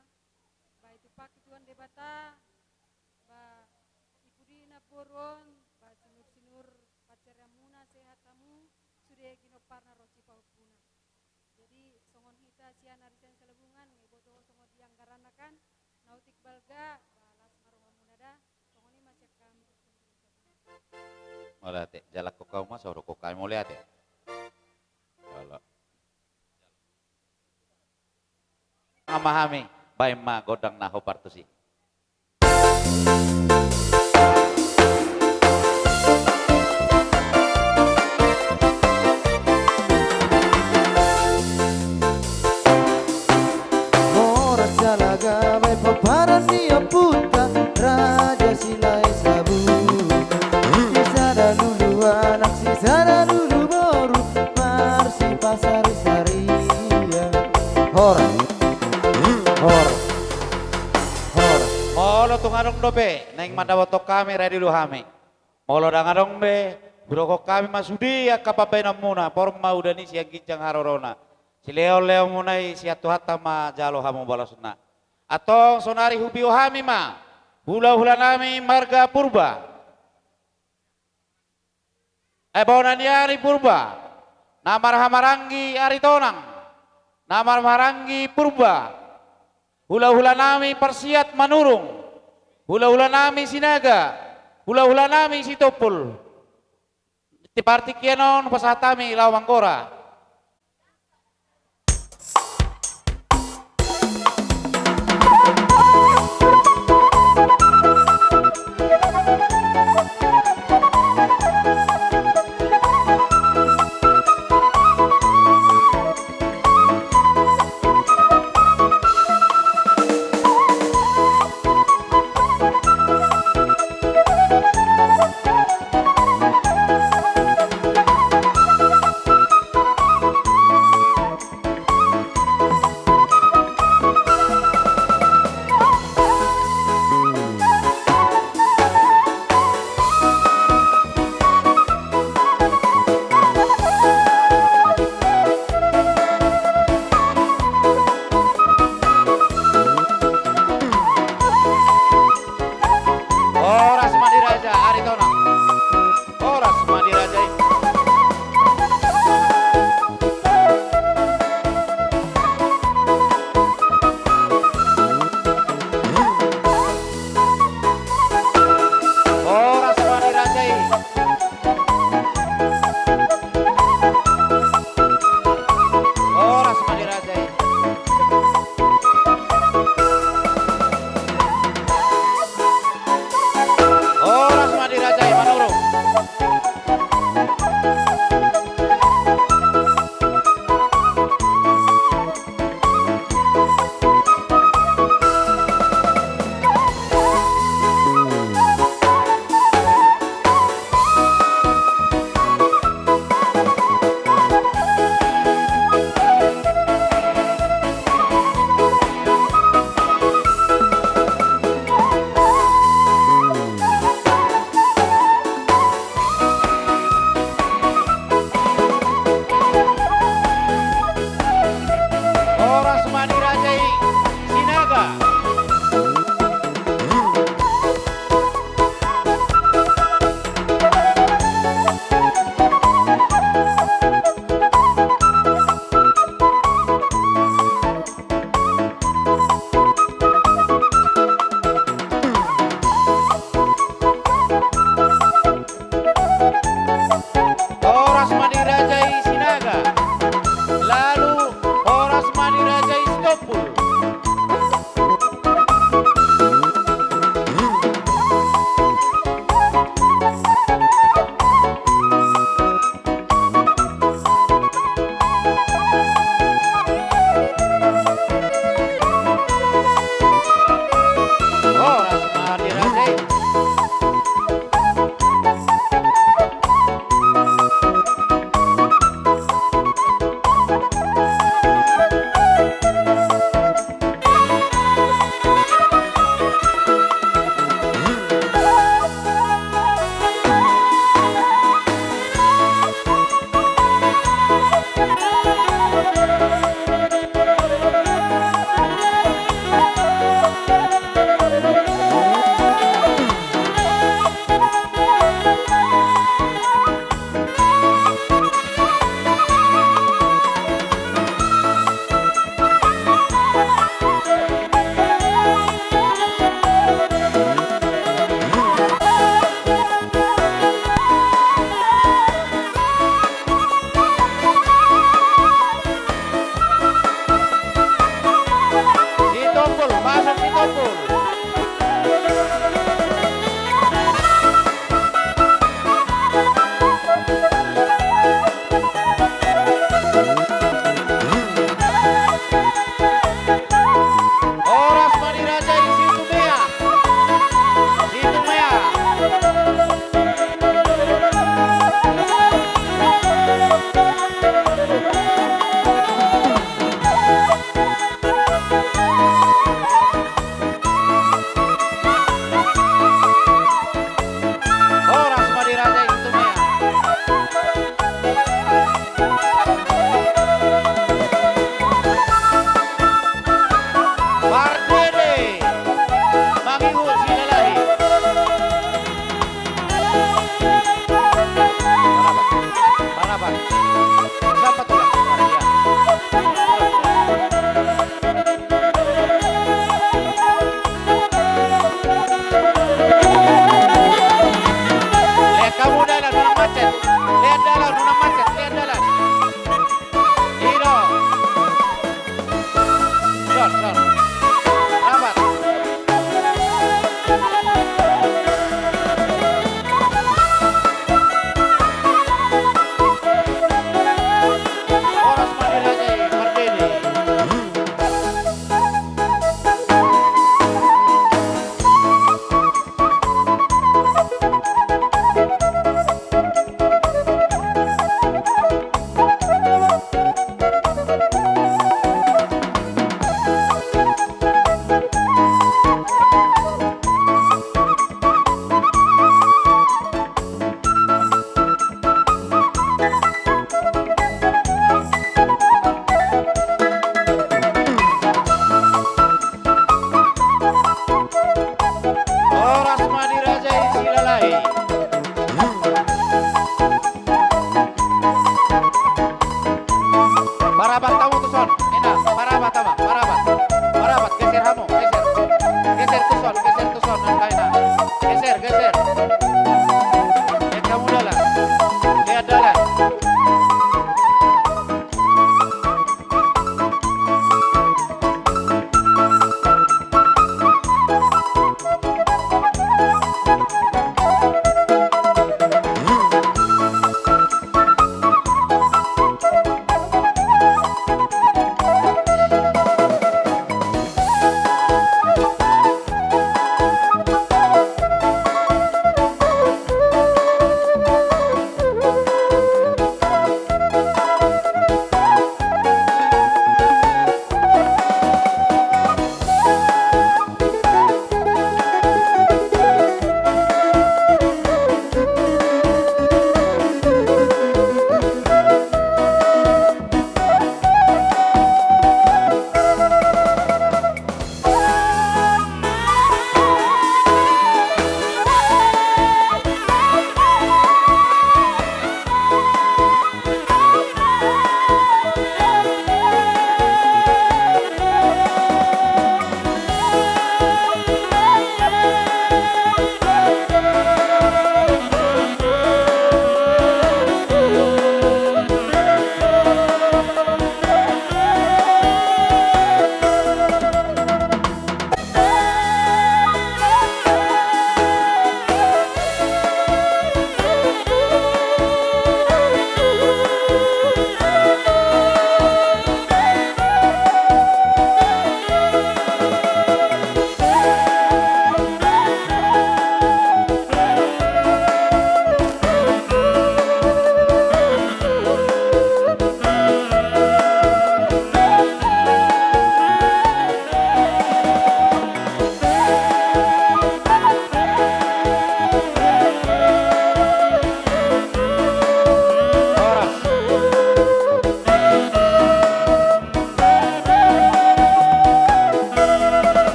ba itu pak ituan debata ba iburi naporuon ba sinur-sinur pacaramuna sehatamu sudah ginoparna roci paupuna. Jadi songon hita sian arisan selebungan ngeboto songon dianggaranakan nautik balga balas maruhamuna da songoni macam kami. Mulai teh jalak ko kau mas oro ko kami mulai teh. Kalau amahami bae ma godang naho partusi. Jalaga may paparan niya puta Raja sila'y sabu Sisada lulu anak sisada lulu boru Marsi pasari saria Hora Molo tungadong dobe neng madawoto kami ready lu hami. Molo dangadong be buroko kami masudi ya kapabai namuna porma udani siang kincang harorona. Si leo munai si atuhata ma jalo hamu balasuna. Atong sonari hubio hami ma. Hula-hula nami marga purba. Bonani ari purba. Namar hamarangi ari tonang. Namar marangi purba. Hula-hula nami persiat manurung. hula-hula nami sinaga, hula-hula nami si topul. Tiparti kianon pasatami lawang kora.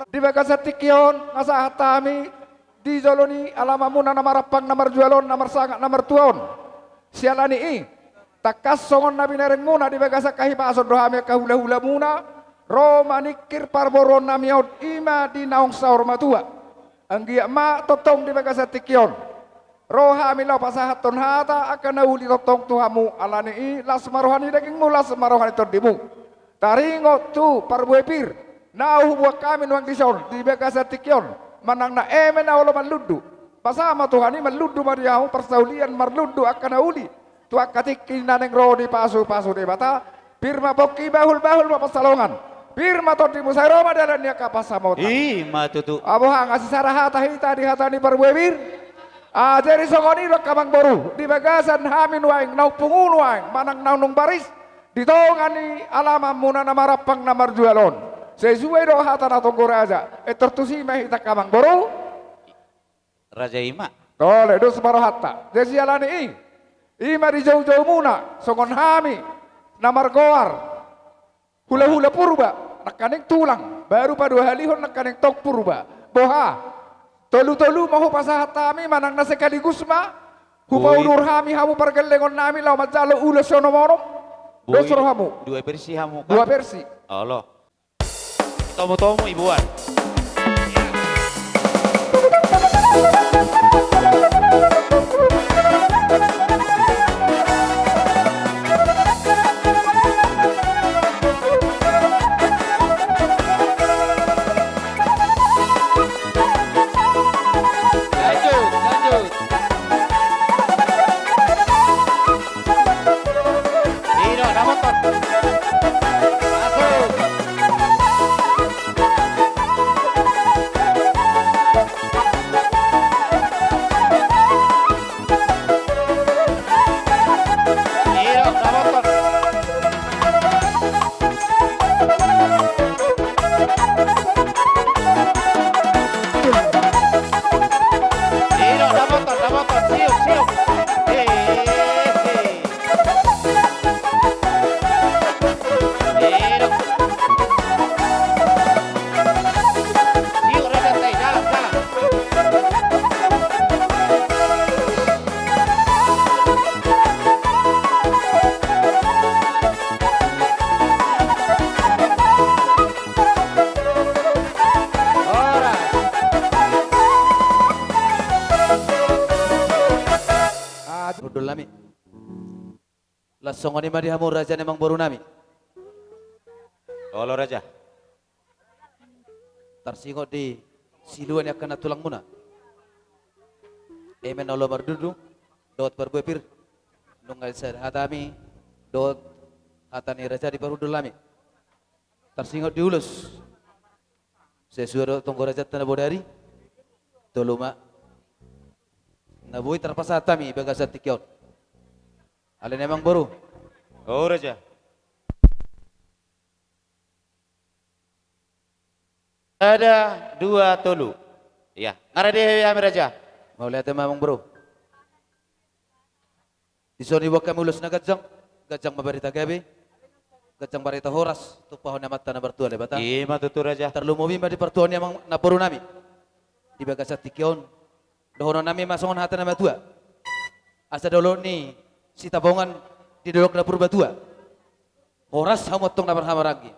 Di Bagasa Tikion, ngasa hatami, di Zoloni, alamamuna namar rapang namar jualon, namar sangat namar tuon. Sialani i, takas songon nabi nereng muna di Bagasa kahipa asod rohame kahula-hula muna, Roma nikir parboron namiot ima di naong saur matua. Anggia ma totong di Bagasa Tikion. Roha milau pasahaton hata akan nauli totong tuhamu alani i las marohani daging mula semarohani tordimu. Taringo tu parbuepir. Nauh buat kami nuang dison di Bagasa Tikion manang na na olo maludu pasama Tuhan ini maludu mariahu persaulian maludu akan nauli tua katikin naneng rodi pasu di bata firma boki bahul pasalongan firma todi musairoma dalan nia kapasamota ima tutu aboha ngasih sarahata hita di hatani parbuebir jadi songoni lo kamang boru di Bagasan hamin waing nau pungun waing manang nau nung baris ditongani alamam muna namarapang namar jualon sesuai doa hatan atau goraja tertusi mah kita kamang boru Raja Ima tole dos baru hatta jadi alani ima di jauh-jauh muna songon hami namar goar hula-hula purba nakaning tulang baru pada halihon nakaning tok purba boha tolu-tolu mahu pasahatami manang na sekaligus ma hupau nur hami hamu pergelengon nami lau majalo ula sonomorom dosro hamu dua versi hamu kan? Dua versi Allah tomo-tomo ibuan Lasongoni madihamu raja nemang boru nami. Olo raja. Tarsingot di siluan yang kena tulang muna. Emen olo mardudu. Dot berbepir. Nunggal sad hatami. Dot hatani raja di parudul lami. Tarsingot diulus. Sesuai tonggo raja tanah bodari. Toluma. Nabui terpaksa hatami bagasat tikion. Alin emang boru. Oh raja. Ada 2 tolu. Iya. Ngara dia ya raja. Mau lihat emang bro. Di sini buat kami ulus na gajang mabarita gabi. Gajang barita horas. Tupahon na mata na bertuan ya bata. Iya matutu raja. Terlumubi ma di pertuan yang naporu nami. Di bagasat tikion. Dohono nami masongon hata nama tua. Asa dolo ni si tabongan di dolok dapur batua. Horas hamotong na berhamaragi.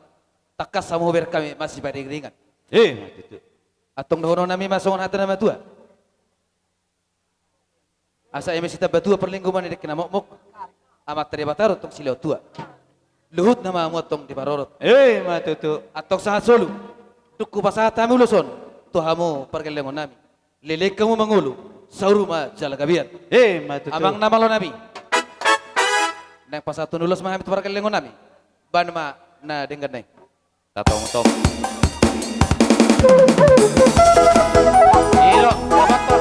Takas hamu ber kami masih pada ringan. Matutu. Atong dohono nami masongon hata nama tua. Asa eme sita batua perlingkuman di kena mok amat teri batarot tong silau tua. Luhut nama motong di barorot. Matutu. Atong sangat solu. Tuku pasahat kami uluson. Tuhamu perkelengon nami. Lelek kamu mangulu. Sauruma jalagabian. Matutu. Amang nama lo nami. Nang pasatun ulus mangami tu perkelengon nami. Banma na dengar nai. Tatong-tong. Iro, motor.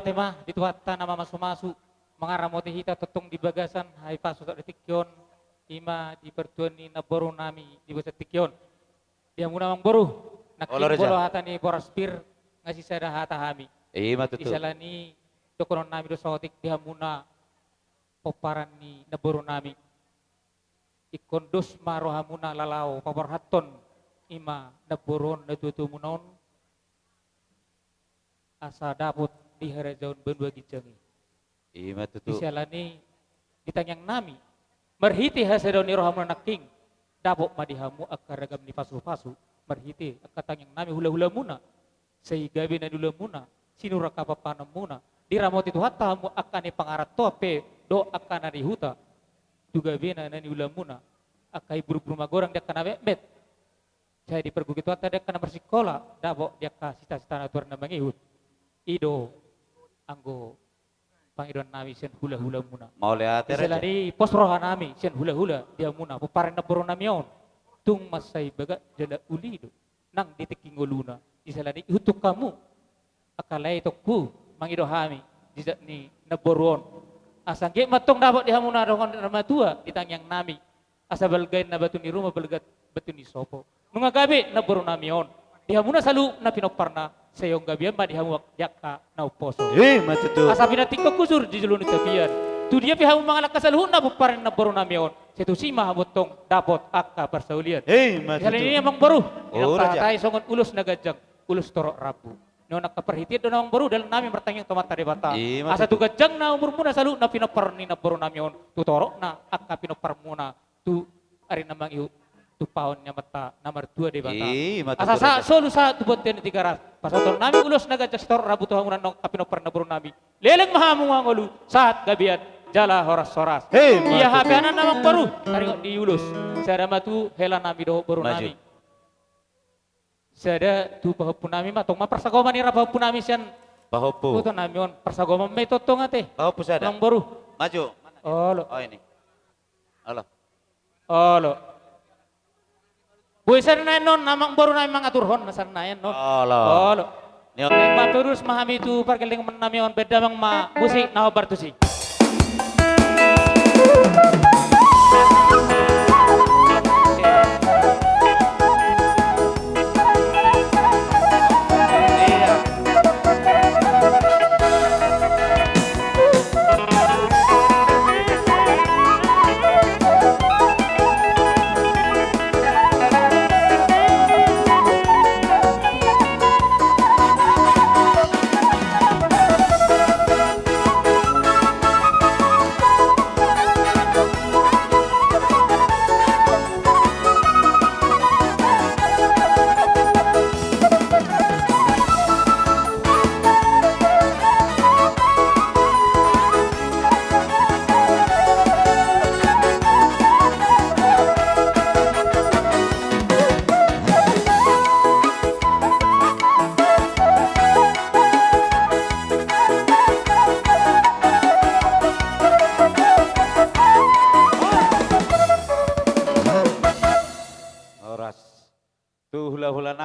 Tema dituata nama masu-masu mengaramoti hita tetong di bagasan hai pasu tak detikyon ima di pertuani naboru nami di bagasan tikyon dia muna mang boru nakin bolo hatani boraspir ngasih sada hata hami Matutu. isalani tokonon nami do sotik dia muna poparan ni naboru nami ikon dos marohamuna lalau paparhaton ima naboron na tutu munon asa dapot di harajaun bendua gijangi. Matutu. Isalani ditanyang nami merhiti hasadoni rohamuna naking dabok madihamu akaragam ni pasu-pasu merhiti akatanyang nami hula-hula muna sehingga bina dula muna sinura kapapanam muna diramot itu hatamu akani pangarat tope do akana di huta juga bina nani hula muna akai buru-buru magorang dia kana bet jadi pergugit wata dia kana bersikola dabok dia kasih cita-cita natuar na mangihut ido anggo pangidon nami sen hula-hula muna. Mau lihat ya. Selari pos roha nami sen hula-hula dia muna paparan na boro nami on. Tung masai baga jala ulido nang ditiking ngoluna. Isalani hutuk kamu akalay tokku mangido hami jizat ni naboron. Asangge matong dapat dia muna rohon ramatua ditangyang nami. Asa balgay na batu ni rumah balgat batu ni sopo. Nungagabi na boro nami on. Dia muna salu na pinoparna sayong gabian ba dihamu yakka na uposo. Matutu. Asa pinatik ko kusur di julun tabian. Tu dia pihamu mga lakasaluhun na buparin na baro namion. Setu si mahamutong dapot akka persaulian. Matutu. Kali ini emang baru. Oh, Tay songon ulus na gajang, ulus torok rabu. No nakaperhitit do namang baru dalam nami bertanya ke mata debata. Asa tu gajang na umur muna salu na pinopar ni na baro namion. Tu torok na akka pinopar muna. Tu ari namang iu tu paonnya mata nomor 2 di bata. Asa sa solu sa tu boten 300. Pasoton nami ulos na gajak store rabu tu hangunan nong kapino pernaburu nami. Leleng mahamu ngolu saat gabian jala horas-horas. Iya habianan namang baru tarik di ulus. Sada matu hela nami do baru nami. Sada tu pahopu nami matong mapersagoman ira pahopu nami sian. Pahopu. Puto nami on persagoman may totong ate. Pahopu sada. Nang baru. Maju. Olo. Oh ini. Olo. Olo. Buisan na non namang baru na mga turhon masan na yan no. Olo. Yang baturus mahami tu parkeling menami on beda mang ma musik na bartusi.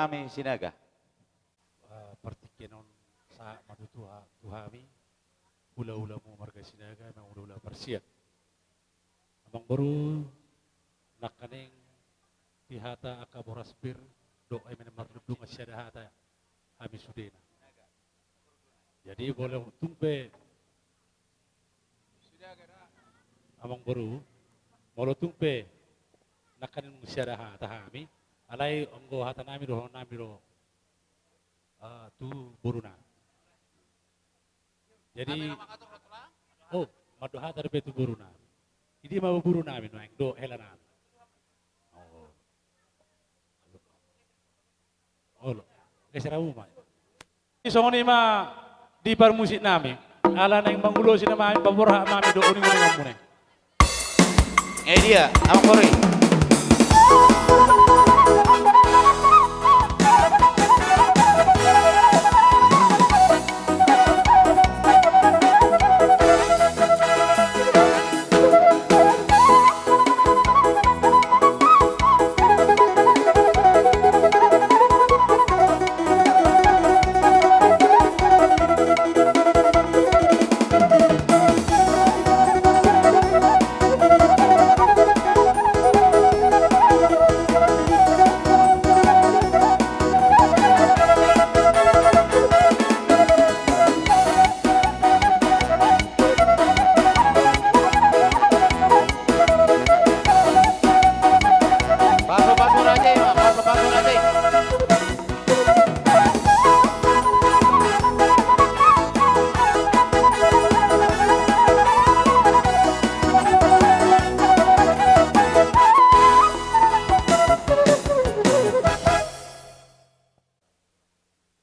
nami sinaga. Partikinon sa madutuha tuhami ula-ula mo marga sinaga mang ula-ula persiat. Amang baru nakaning tihata akaboraspir do ay menamarludung asyada hata kami sudena. Jadi boleh tumpe amang baru molo tumpe nakaning asyada hata kami alay onggo hata nami do tu buruna. Jadi madoha tarbe tu buruna. Idi mau buruna min wang do helanan. Oh. Keseramu man. Isong ni ma di parmusit nami. Ala na yung mangulo sina mami paborha mami do uning uning muna. Dia, ang kori.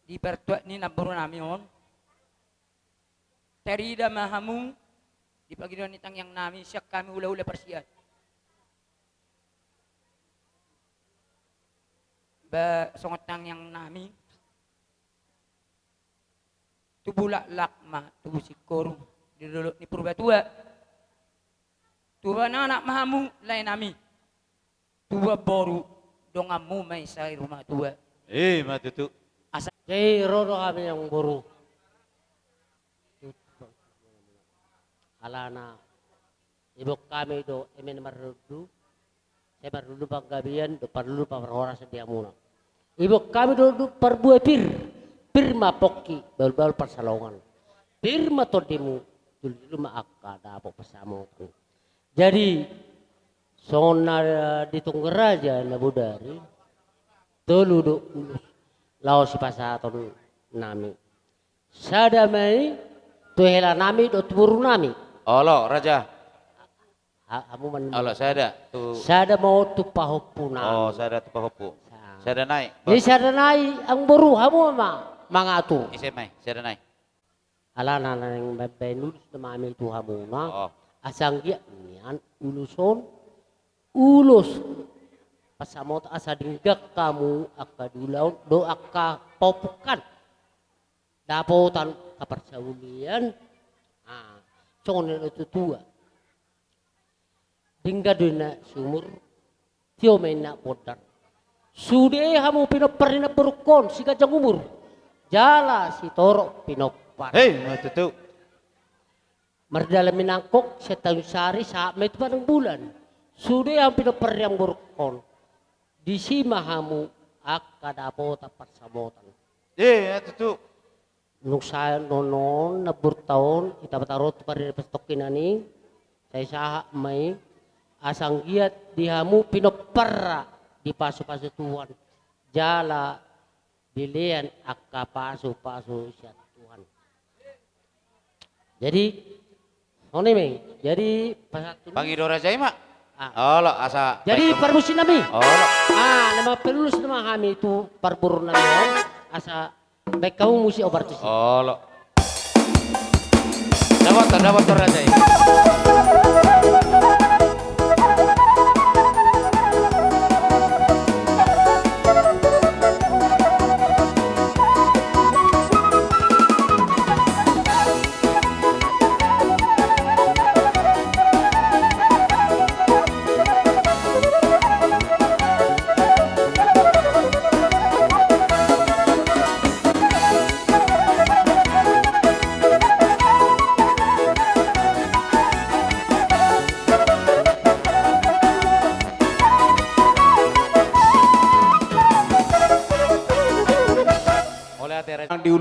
Di pertua ni naburu nami on. Terida mahamu di pagi ni tang yang nami siak kami ula-ula persiat. Ba songotang yang nami tubulak lakma tubu sikor di dulu ni purba tua. Tua anak mahamu lain nami. Tua boru dongamu mai sai rumah tua. Matutu. Jadi rodo kami yang buru. Alana ibu kami do emen marudu. Saya marudu panggabian do perlu pamerora sedia muna. Ibu kami do perbuat pir mapoki bal persalongan. Pir matodimu dulu maaka dapo pasamo. Jadi sona ditunggeraja na budari. Tolu do Lao si pasaton nami. Sada mai tuhela nami do tuburu nami. Olo raja. Kamu man. Olo sada tu. Sada mau tu pahopu nami. Oh sada tu pahopu. Sada naik. Ni sada naik ang buru kamu mangatur. Isi mai sada naik. Alana nang benus na mami tu kamu na. Oh. Asang dia nian ulus. Pasamot asa dinggak kamu akadulaun do akka popukan dapotan kapersaulian songon itu tua dingga dina sumur tio mena podar sude hamu pinoperina berkon si kajang umur jala si toro pinopar matutu merdala minangkok setahun sehari saat itu padang bulan sude yang pinoper yang berkon di simahamu akadapo tapat samotan. Itu. Nung saya nonon nabur tahun kita bertarot pada pestokin ani saya sah mai asang giat dihamu pinopera di pasu-pasu Tuhan jala dilian akka pasu-pasu siat Tuhan. Jadi meng jadi pasatu Pangidora Jaima. Olo asa. Jadi permusin nami. Olo. Nama pelulus nama kami itu parburu nami asa baik kamu musi obartus. Olo. Dapat raja.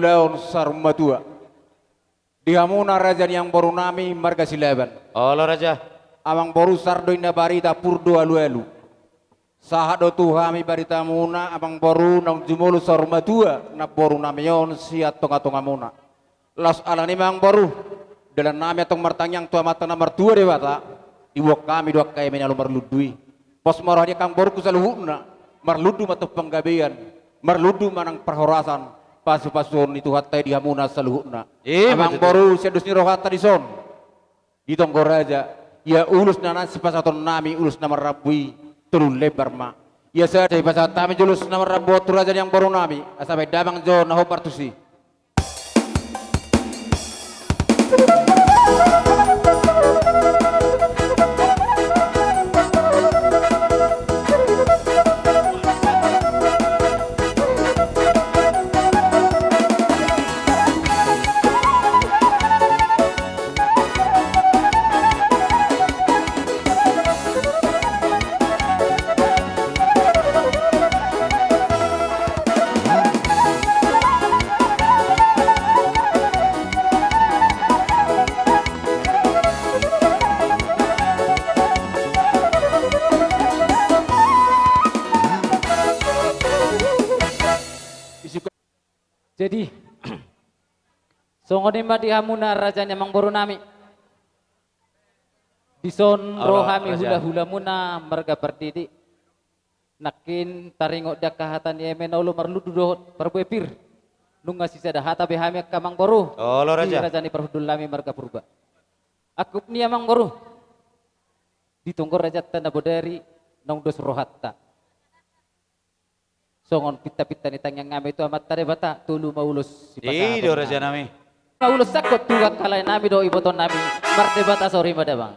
hula-hulaon sarumma tua. Dihamuna raja yang baru nami marga silaban. Allah raja. Amang baru sardo inda barita purdo alu-alu. Sahado tuhami barita muna amang baru nang jumulu sarumma tua na baru namion siat tonga-tonga muna. Las alani mang baru dalam nami atong martangyang tua mata nomor 2 dewata. Iwak kami dua kaya menalu marludui. Pos marah dia kang baru kusaluhuna marludu matu penggabean marludu manang perhorasan pasu-pasun itu hatai dihamuna saluhuna. Amang baru sedus ni rohata di son. Di tonggo raja ya ulus nanan si pasaton nami ulus nama rabui turun lebar ma. Ya saya dari pasat kami julus nama rabu raja yang baru nami asabai damang jo naho partusi. Jadi songone mati hamuna rajanya mang boru nami. Dison rohami hula-hula muna marga perdidik. Nakin taringok dak kahatan yemen ulu marludu dohot perbuepir. Nunga sisa dah hata behami kamang boru. Allah raja. Rajani perhudul lami marga purba. Aku ni amang boru. Ditunggu raja tanda bodari nong dos rohatta. Songon pita-pita ni tangyang ngami itu amat tare bata tulu maulus si pasah. Do raja nami. Maulus sakot tuga kalai nami do iboton nami marte bata sorry madabang.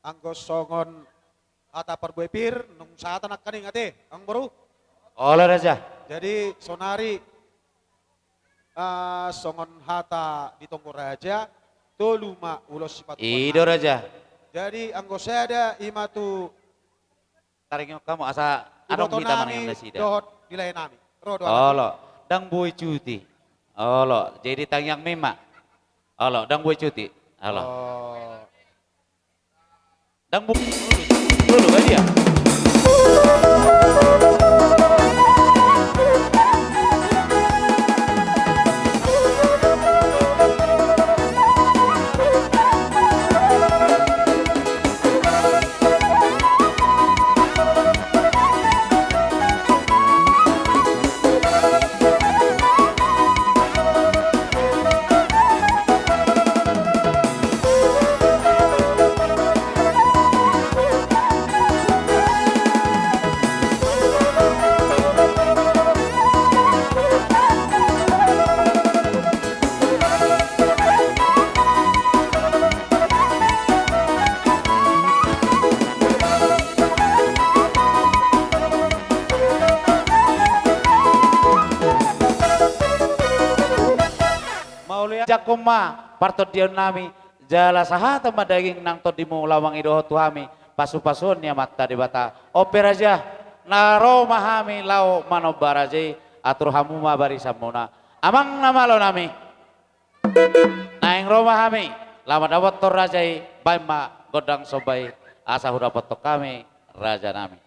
Anggo songon ata perbuepir nung saat anak kaning ate ang baru. Allah raja. Jadi sonari songon hata di tonggo raja toluma ulos sifat. Ido raja. Jadi anggo sada imatu taringnya kamu asa anong kita manang yang nasida. Dohot nilai nami. Allah dang boy cuti. Allah jadi tangyang mema. Allah dang boy cuti. Allah. Dang buk dulu kan dia. Jakoma partot dia nami jala sahata madaging nang to dimu lawang idoh tuhami pasu-pasun ya mata di bata operaja naro mahami lau manobaraje atur hamuma barisamuna amang nama lo nami naing romahami lama dapat tor rajai baima godang sobai asa huda potok kami raja nami.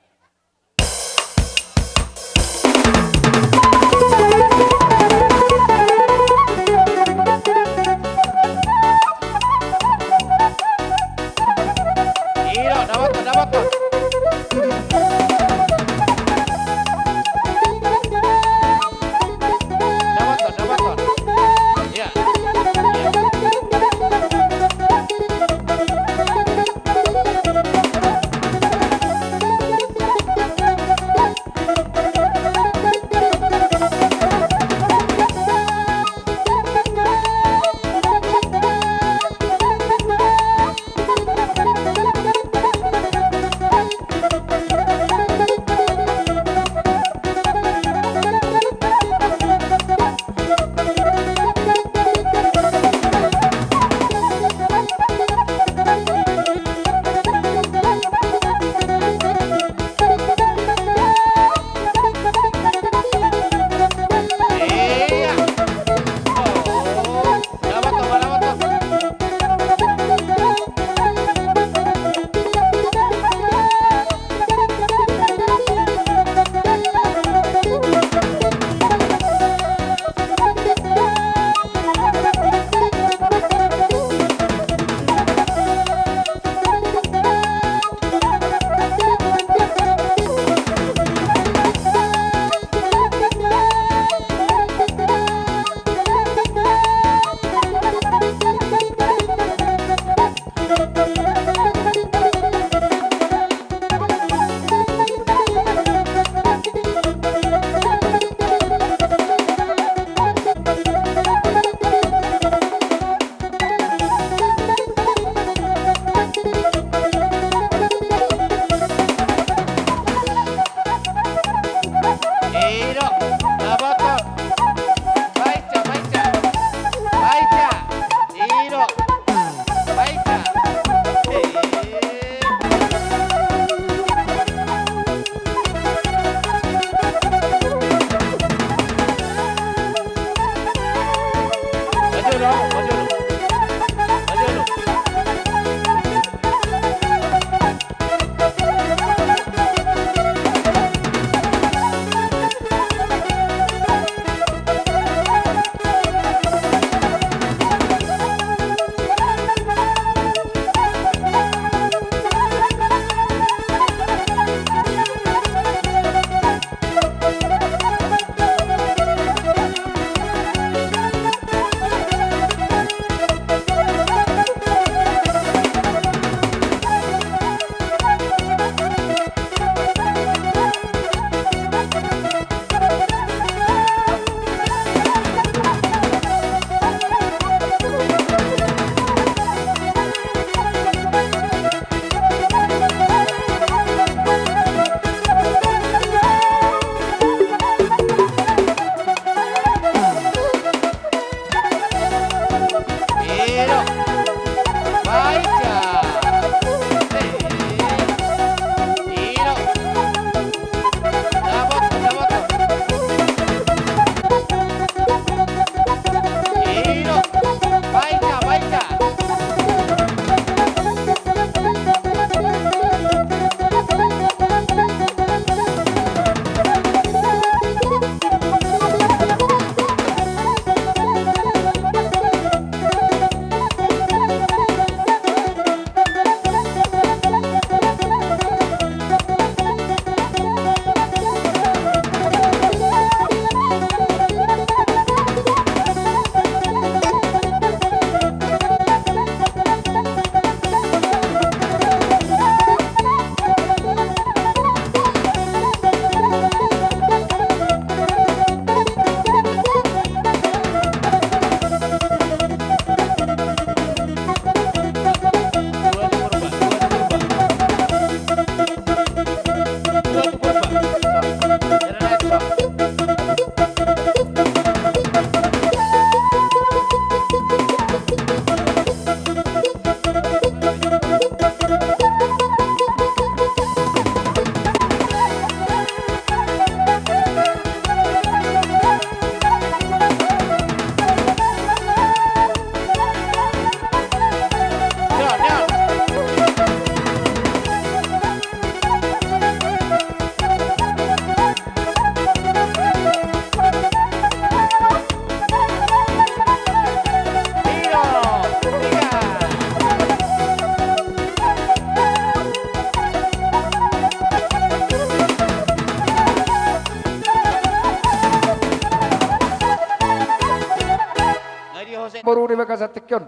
Baru di bekas tikyon.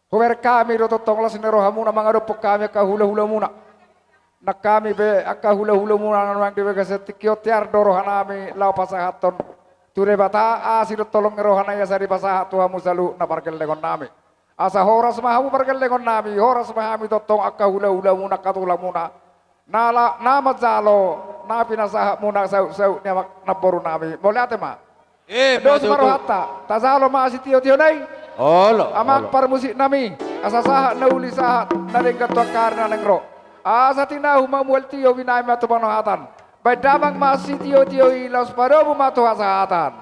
Huwer kami do totonglas ni rohamuna mangado kami ka hula-hula muna. Nak kami be akka hula-hula muna nang di bekas tikyo tiar do rohanami lau pasahaton. Ture bata asido tolong rohana ya sari pasahat tuhamu salu na parkel lengon nami. Asa horas mahamu parkel lengon nami, horas mahami totong akka hula-hula muna katulang muna. Nala nama jalo na pinasaha muna sau na boru nami. Boleh ate ma? Dos marohata, tazalo ma si tio nai. Olo. Amak par musik nami, asa saha na uli saha na lengkat karna lengro. Asa tinahu mamuel tio winai matu panohatan. Baik damang masih tio ilos parobu matu asahatan.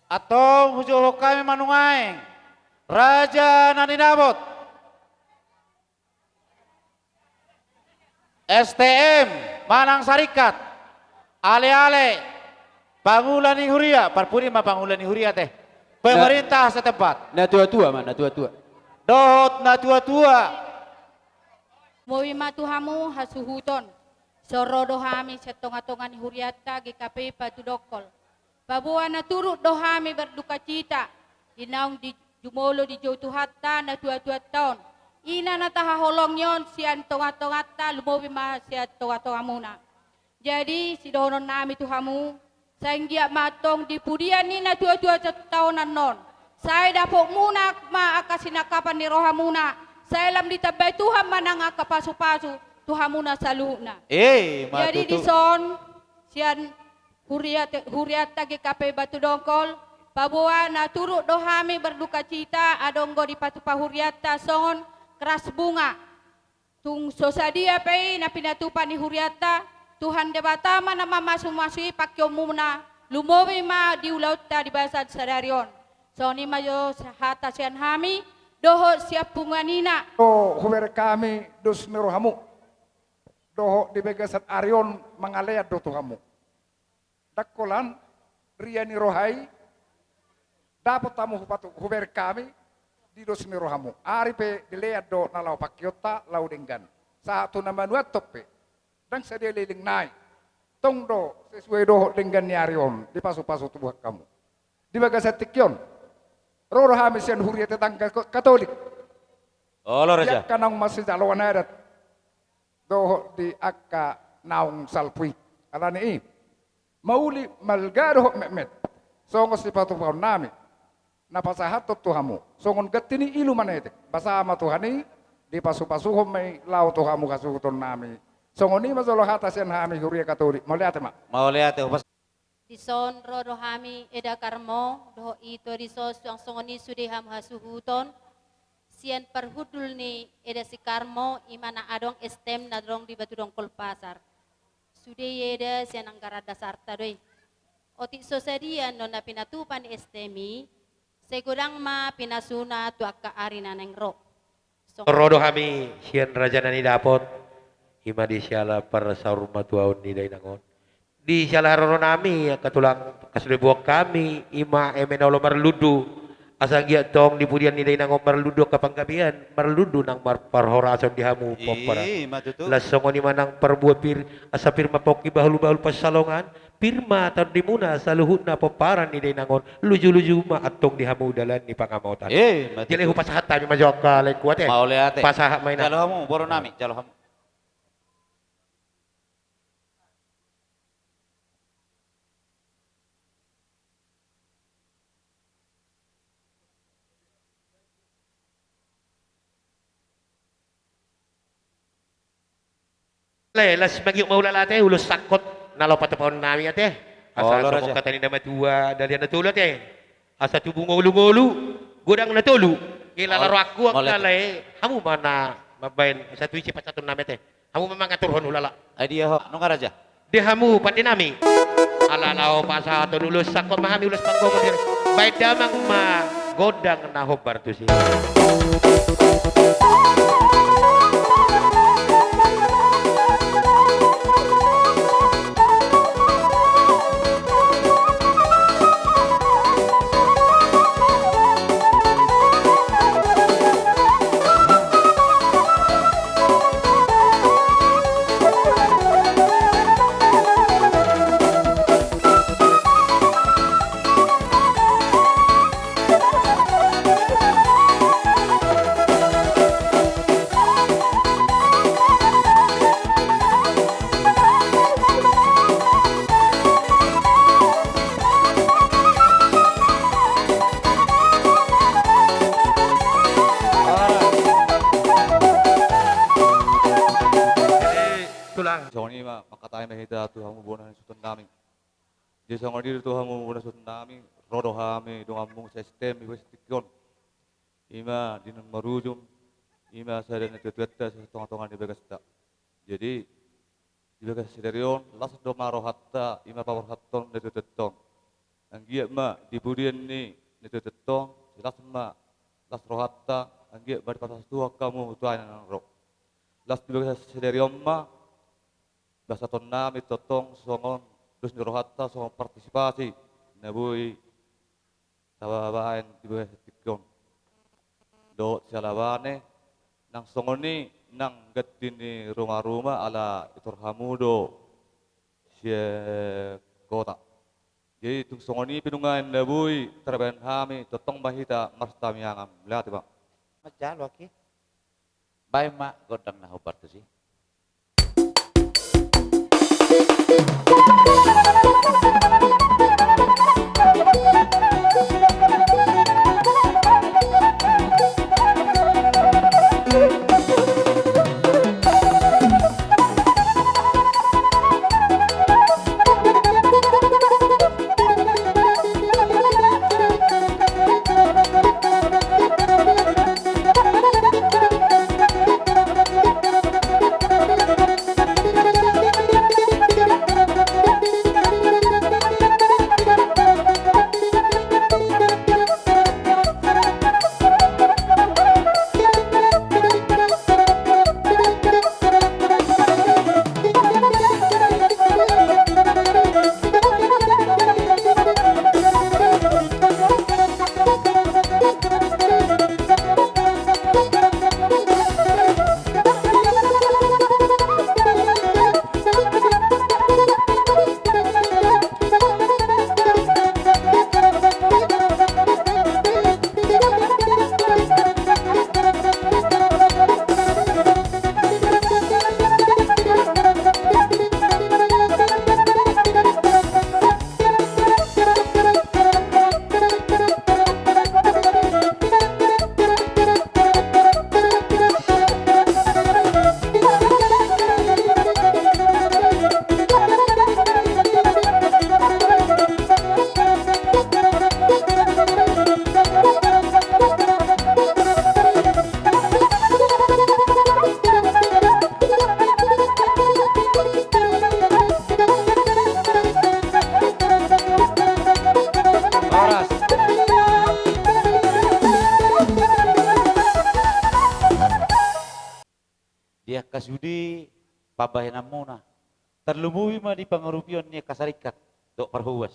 Atong hujo kami manungaing Raja Naninabot STM Manang Sarikat ale-ale Pangulani Huria parpuri ma Pangulani Huria teh pemerintah setempat na tua-tua mana tua-tua dohot na tua-tua Mowi matuhamu hasuhuton sorodo hami setonga-tonga ni Huriata GKP Patudokol Babuan na turut dohami berduka cita inaung di jumolo di Jautu Hatta na tua-tua tahun ina na tahaholong yon sian tonga-tongata lumowi ma sian tonga-tonga muna jadi si donon nami tuhamu sainggia matong di pudian ni na tua-tua tahunan non saya dapok muna ma akasinakapan ni rohamuna saya lam ditabay Tuhan manang akapasu-pasu tuhamuna saluna jadi di son sian Huriata GKP Batu Dongkol Pabuan na turut dohami berduka cita adonggo di patu pahuriata songon keras bunga. Tung sosadia pei na pinatupan ni huriata Tuhan debatama nama masuk-masui pakyomuna lumowi ma di ulauta di bahasa sadarion. So ni majo hata sian hami doho siap punganina. Do huber kami dos merohamu. Doho di begasat arion mengalea do tuhamu. Dakolan riani rohai dapat tamu hupatu huber kami di dos merohamu. Aripe dilea do nalau pakiota lau denggan. Satu nama nuat tope. Dan sedia liling naik. Tong do sesuai doho denggan ni arion di pasu-pasu tubuh kamu. Di begasat tikion. Roro hamisian huriat tetangga Katolik. Oh, lo raja. Kanang masih jalawan adat. Doho di akka naung salpui. Alani mauli malgado memet. Songos di patu paun nami. Napasahat tuhamu. Songon getini ilu manetek. Basama tuhani di pasu-pasu may lau tuhamu kasuhuton nami. Songon ni masolo hatasen hami huriat Katolik. Mau lihat mak? Mau lihat ya. Dison rodo hami eda karmo doho ito disos yang songoni sudah ham hasuhuton sian perhudul ni eda si karmo imana adong estem nadrong di batu dong kolpasar sudah eda sian anggara dasar tadoi otik sosadian nona pinatupan estemi segudang ma pinasuna tuaka arina nengro rodo hami sian rajana ni dapot ima di siala per saurma tuaun ni dainangon di salah rono nami katulang kasudai buak kami ima emenolo marludu asagia tong di pudian nilai nang marludu kapanggabian marludu nang parhorason dihamu pompara lasongo ni manang perbuat pir asa pirma poki bahulu-bahulu pasalongan pirma tar dimuna saluhut na pomparan nilai nangon luju-luju ma atong dihamu dalan ni pangamautan jadi hupasahat kami majok kalai kuat mau lihat pasahat mainan jalohamu boro nami jalohamu las magiuk maula late ulus sakot nalo patapon nami ate asa lo sokok kata ni nama tua dari anak tulu ate asa tubuh ngolu-ngolu godang na tulu ilala aku akale hamu mana mabain satu isi satu nami ate hamu memang ngatur hon ulala dia ho nunga raja dia hamu pandi nami ala lao pasa atau ulus sakot mahami ulus panggong dir baik damang ma godang na hobar tu sih Songoni ma makatai mahita Tuhanmu bona sutun nami. Di songoni Tuhanmu bona sutun nami rodo hami dongamu sistem ibu stikon. Ima dinan marujum ima sadana tutuatta setong-tongan di begas tak. Jadi di begas sidarion las do maro hatta ima pawar hatton de tututong. Anggia ma di budian ni tututong las ma las rohatta anggia bar patas tua kamu tuanan ro. Las di begas sidarion ma bahasa nami totong songon dus nirohatta songon partisipasi nabui tawabain di bawah tikon do salabane nang songoni nang gatini rumah-rumah ala iturhamudo sie kota jadi tung songoni pinungan nabui terben hami totong bahita marstamiangam lihat bang majalo aki baik mak godang na hobar tu sih kasudi pabayan muna. Terlumuwi ma di pangarupion niya kasarikat dok parhuwas.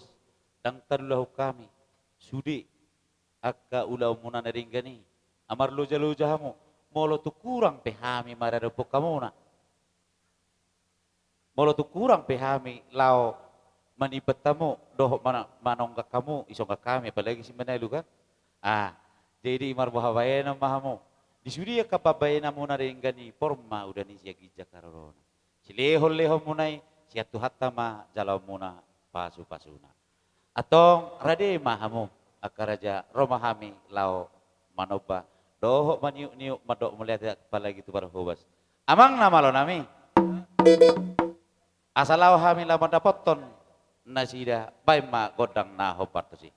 Dang tadulahu kami sudi akka ulau muna na rin gani. Amar loja-loja mo molo tu kurang pehami mararupok kamuna. Molo tu kurang pehami lao manipetamu doh manonggak kamu isonggak kami apalagi si Manelu kan. Jadi imar bahabayana mahamu. Disudi ya kapabayana muna rin gani forma udah ni siya gijak karorona. Silehol-lehol munay siya tuhatta ma jalaw muna pasu-pasuna. Atong rade mahamu akaraja romahami lao manoba doho maniuk-niuk madok melihat apalagi itu para hubas. Amang nama lo nami. Asalau hami lawan dapoton nasida baik ma godang na hobat sih.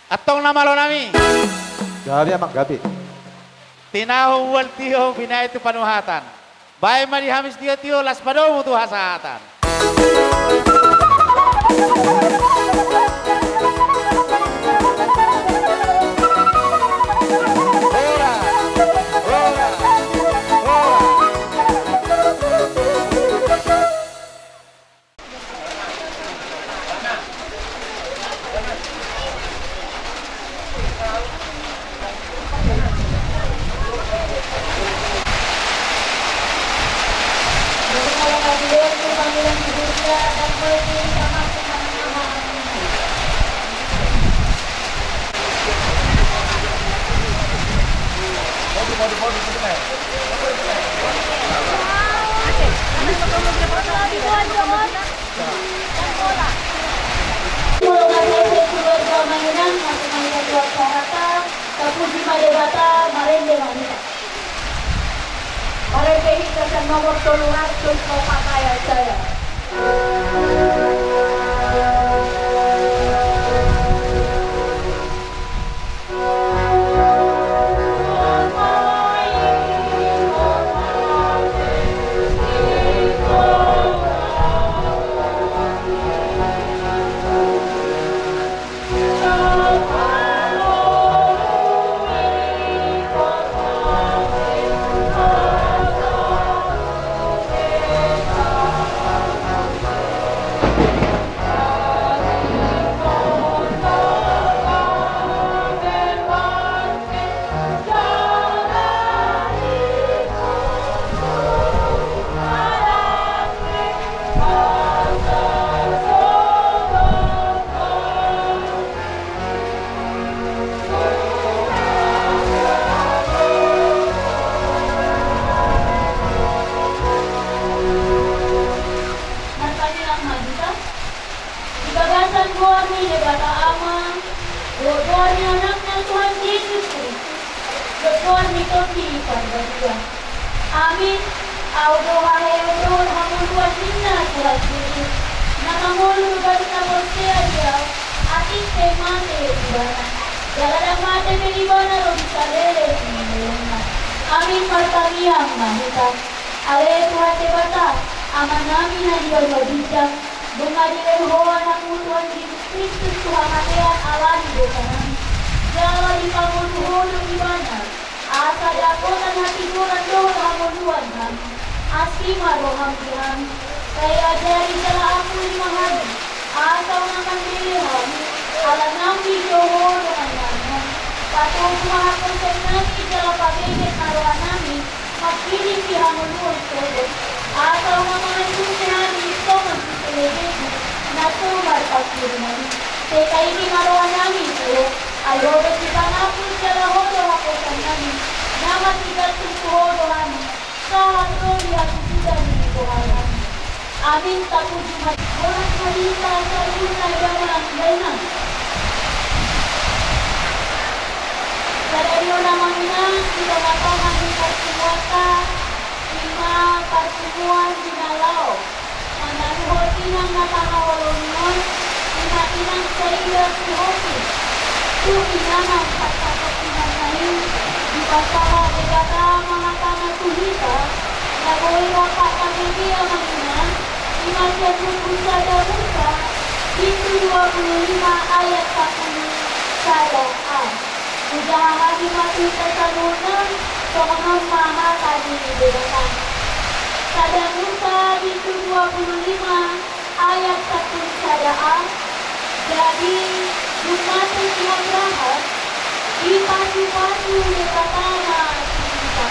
Atong nama lo nami. Gabi amak gabi. Tinahu wal tiyo binay itu panuhatan. Bay mari hamis tiyo las padomu tu hasatan. Nomor tolongan untuk pakaian saya. yang borni debata ama, borni anaknya Tuhan Yesus Kristus, borni toki pada. Amin. Audo hayo hamun dua sinna Tuhan Yesus. Namamulu basta bostea dia, ati temate ibana. Jalan mate belibana robisalele sinna. Amin martamiang mahita. Ale Tuhan debata, amanami na dia bijak. Bungadilen hoa na Tuhan Yesus Kristus Tuhan matean alani dokanami. Jala di pamuluhulu ibana. Asa dakotan hati duran doon hamunuan kami. Asima roham Tuhan. Kaya ajari jala aku lima hari. Asa unakan pilihan. Ala nami joho dengan naman. Patung kumahapon sa nami jala pagigit na rohan nami. Magkiling di hamunuan sobo. Asa unakan susihan ito magsisilibig. Natumar pagkirin. Teka ini marohan nami ito. Ayobe kita napun jala hodo hakosan nami. Nama tidak tuhodo nami. Sahat roli aku sudah di Tuhan. Amin tapu Jumat. Orang malita sa una yaman dainan. Sarayo namang ina, kita matangan di pertemuan lima pertemuan dinalaw. Mandanuhoti ng natangawalunod, inang sa suhoti. Tuminanang pagkakatinan nahin, di pasaha degata mga tanatuhita, nagoy waka kami ang ina, imasya sukusa damusa, itu 25 ayat 10 saya. Ujahahan makita sa lunang, sokongan maha tadi diberikan. Sada Musa itu 25 ayat 1 sadaan. Jadi Jumate si Abraham di patu-patu dekatana kita.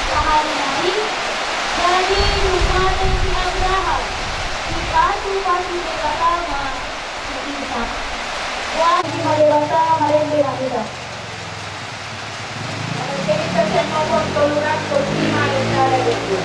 Sehari-hari jadi Jumate si Abraham di patu-patu dekatana kita. Wah di Madewata Marende kita. Kita semua toluran kelima yang ada itu.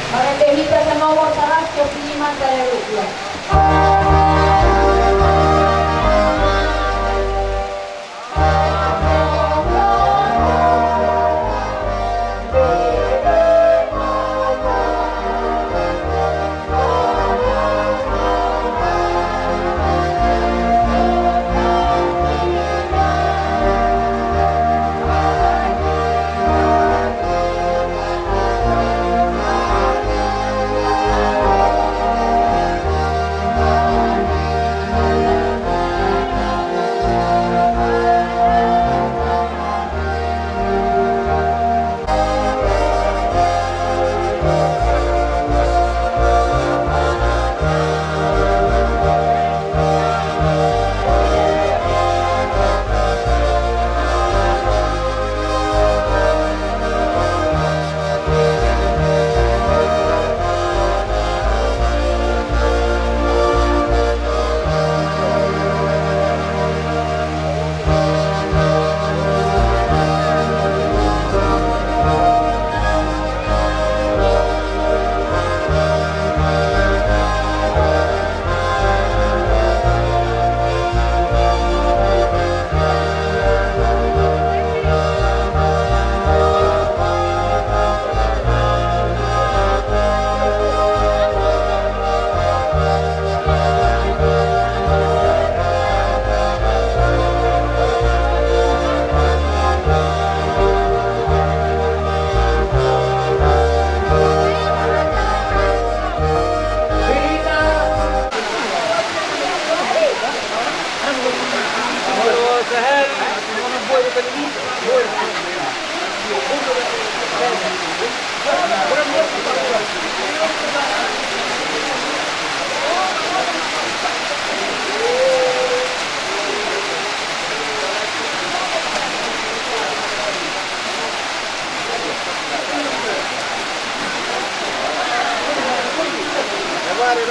Marende hita sa nomor 105 dari rupiah. Amin.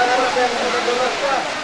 harap yang sudah